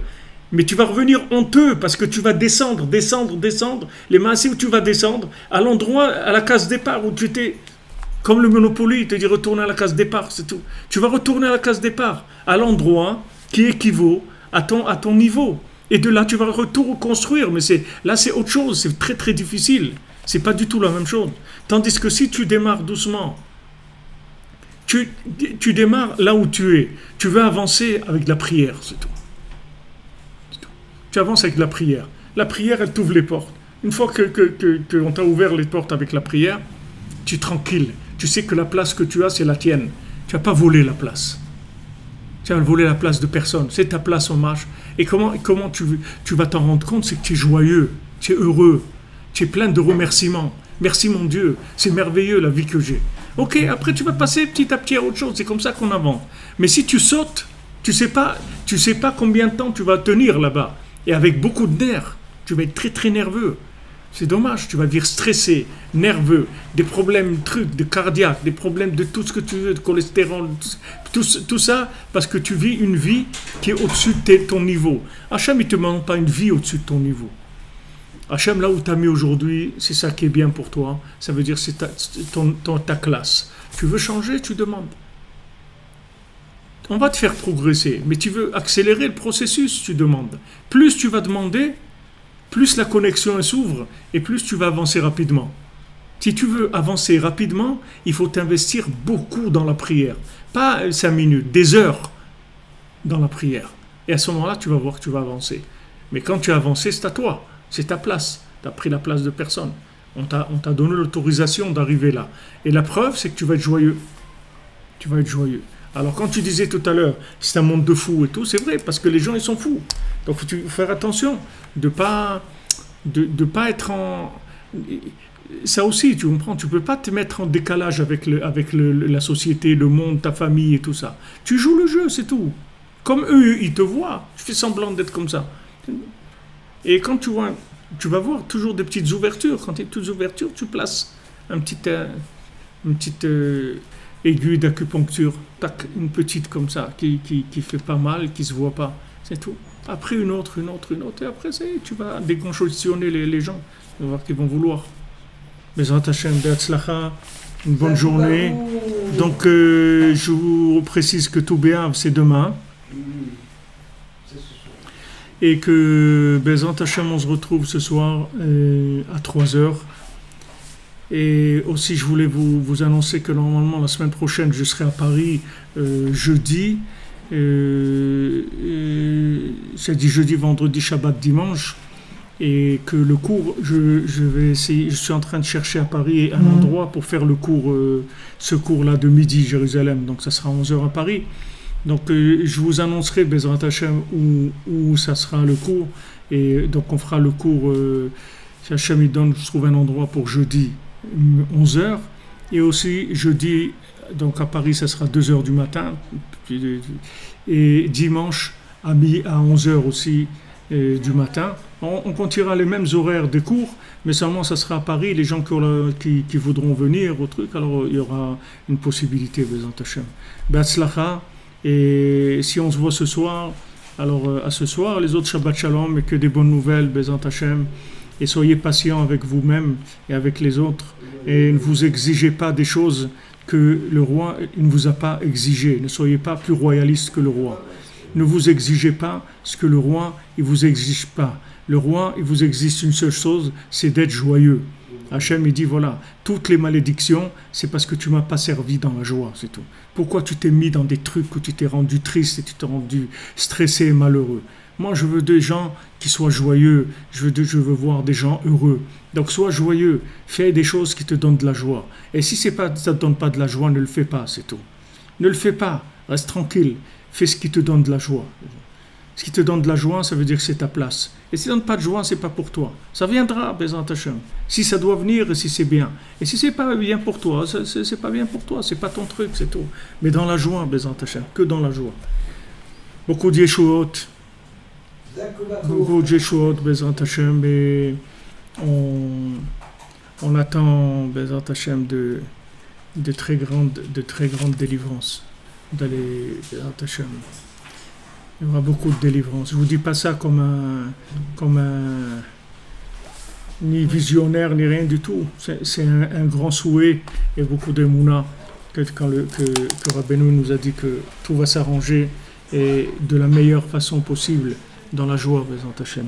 Mais tu vas revenir honteux parce que tu vas descendre. Les mains où tu vas descendre, à l'endroit, à la case départ où tu étais. Comme le Monopoly, il te dit retourne à la case départ, c'est tout. Tu vas retourner à la case départ, à l'endroit qui équivaut à ton niveau. Et de là, tu vas reconstruire. Mais là, c'est autre chose. C'est très, très difficile. C'est pas du tout la même chose. Tandis que si tu démarres doucement, tu démarres là où tu es. Tu veux avancer avec la prière, c'est tout. Tu avances avec la prière. La prière, elle t'ouvre les portes. Une fois qu'on t'a ouvert les portes avec la prière, tu es tranquille. Tu sais que la place que tu as, c'est la tienne. Tu n'as pas volé la place. Tu as volé la place de personne. C'est ta place en marche. Et comment tu vas t'en rendre compte? C'est que tu es joyeux, tu es heureux, tu es plein de remerciements. Merci mon Dieu, c'est merveilleux la vie que j'ai. Ok, après tu vas passer petit à petit à autre chose. C'est comme ça qu'on avance. Mais si tu sautes, tu sais pas combien de temps tu vas tenir là-bas. Et avec beaucoup de nerfs, tu vas être très très nerveux. C'est dommage, tu vas vivre stressé, nerveux, des problèmes de cardiaque, des problèmes de tout ce que tu veux, de cholestérol, tout ça, parce que tu vis une vie qui est au-dessus de ton niveau. Hachem, il ne te demande pas une vie au-dessus de ton niveau. Hachem, là où tu as mis aujourd'hui, c'est ça qui est bien pour toi. Ça veut dire c'est ta classe. Tu veux changer, tu demandes. On va te faire progresser, mais tu veux accélérer le processus, tu demandes. Plus tu vas demander, plus la connexion s'ouvre et plus tu vas avancer rapidement. Si tu veux avancer rapidement, il faut t'investir beaucoup dans la prière. Pas 5 minutes, des heures dans la prière. Et à ce moment-là, tu vas voir que tu vas avancer. Mais quand tu as avancé, c'est à toi, c'est ta place. Tu as pris la place de personne. On t'a donné l'autorisation d'arriver là. Et la preuve, c'est que tu vas être joyeux. Tu vas être joyeux. Alors quand tu disais tout à l'heure, c'est un monde de fous et tout, c'est vrai, parce que les gens, ils sont fous. Donc il faut faire attention de pas être en... Ça aussi, tu comprends, tu ne peux pas te mettre en décalage avec la société, le monde, ta famille et tout ça. Tu joues le jeu, c'est tout. Comme eux, ils te voient, tu fais semblant d'être comme ça. Et quand tu vois tu vas voir toujours des petites ouvertures. Quand il y a des petites ouvertures, tu places une petite aiguille d'acupuncture, tac, une petite comme ça, qui fait pas mal, qui se voit pas, c'est tout. Après une autre, et après tu vas décongestionner les gens, tu vas voir qu'ils vont vouloir. Bezrat Hashem, Be'atzlacha, une bonne journée. Donc je vous précise que tout Béav c'est demain. Et que Bezrat Hashem on se retrouve ce soir à 3h. Et aussi je voulais vous annoncer que normalement la semaine prochaine je serai à Paris jeudi. C'est dit jeudi, vendredi, Shabbat, dimanche. Et que le cours, je vais essayer, je suis en train de chercher à Paris un endroit pour faire le cours, ce cours-là de midi, Jérusalem. Donc ça sera 11h à Paris. Donc je vous annoncerai, Bezrat Hashem, où ça sera le cours. Et donc on fera le cours, si Hashem il donne, je trouve un endroit pour jeudi, 11h. Et aussi jeudi, donc à Paris, ça sera 2h du matin. Et dimanche, à 11h aussi du matin. On continuera les mêmes horaires des cours, mais seulement ça sera à Paris. Les gens qui voudront venir au truc, alors il y aura une possibilité, Bezrat Hashem. Be'atzlacha, et si on se voit ce soir, alors à ce soir, les autres Shabbat Shalom, et que des bonnes nouvelles, Bezrat Hashem, et soyez patients avec vous-même et avec les autres, et ne vous exigez pas des choses que le roi ne vous a pas exigé. Ne soyez pas plus royaliste que le roi. Ne vous exigez pas ce que le roi ne vous exige pas. Le roi, il vous exige une seule chose, c'est d'être joyeux. Hachem, il dit, voilà, toutes les malédictions, c'est parce que tu ne m'as pas servi dans la joie, c'est tout. Pourquoi tu t'es mis dans des trucs où tu t'es rendu triste et tu t'es rendu stressé et malheureux? Moi, je veux des gens qui soient joyeux, je veux voir des gens heureux. Donc, sois joyeux, fais des choses qui te donnent de la joie. Et si ça ne te donne pas de la joie, ne le fais pas, c'est tout. Ne le fais pas, reste tranquille, fais ce qui te donne de la joie. Ce qui te donne de la joie, ça veut dire que c'est ta place. Et si ça ne donne pas de joie, c'est pas pour toi. Ça viendra, Bezrat Hashem. Si ça doit venir et si c'est bien. Et si c'est pas bien pour toi, c'est pas bien pour toi, c'est pas ton truc, c'est tout. Mais dans la joie, Bezrat Hashem, que dans la joie. Beaucoup de Yeshuot. Beaucoup de Yeshuot, Bezrat Hashem. Et on attend, Bezrat Hashem, de très grandes délivrances. D'aller, Bezrat Hashem. Il y aura beaucoup de délivrance. Je ne vous dis pas ça comme ni visionnaire, ni rien du tout. C'est un grand souhait et beaucoup d'émouna que Rabbeinu nous a dit que tout va s'arranger et de la meilleure façon possible dans la joie, Bezrat Hashem.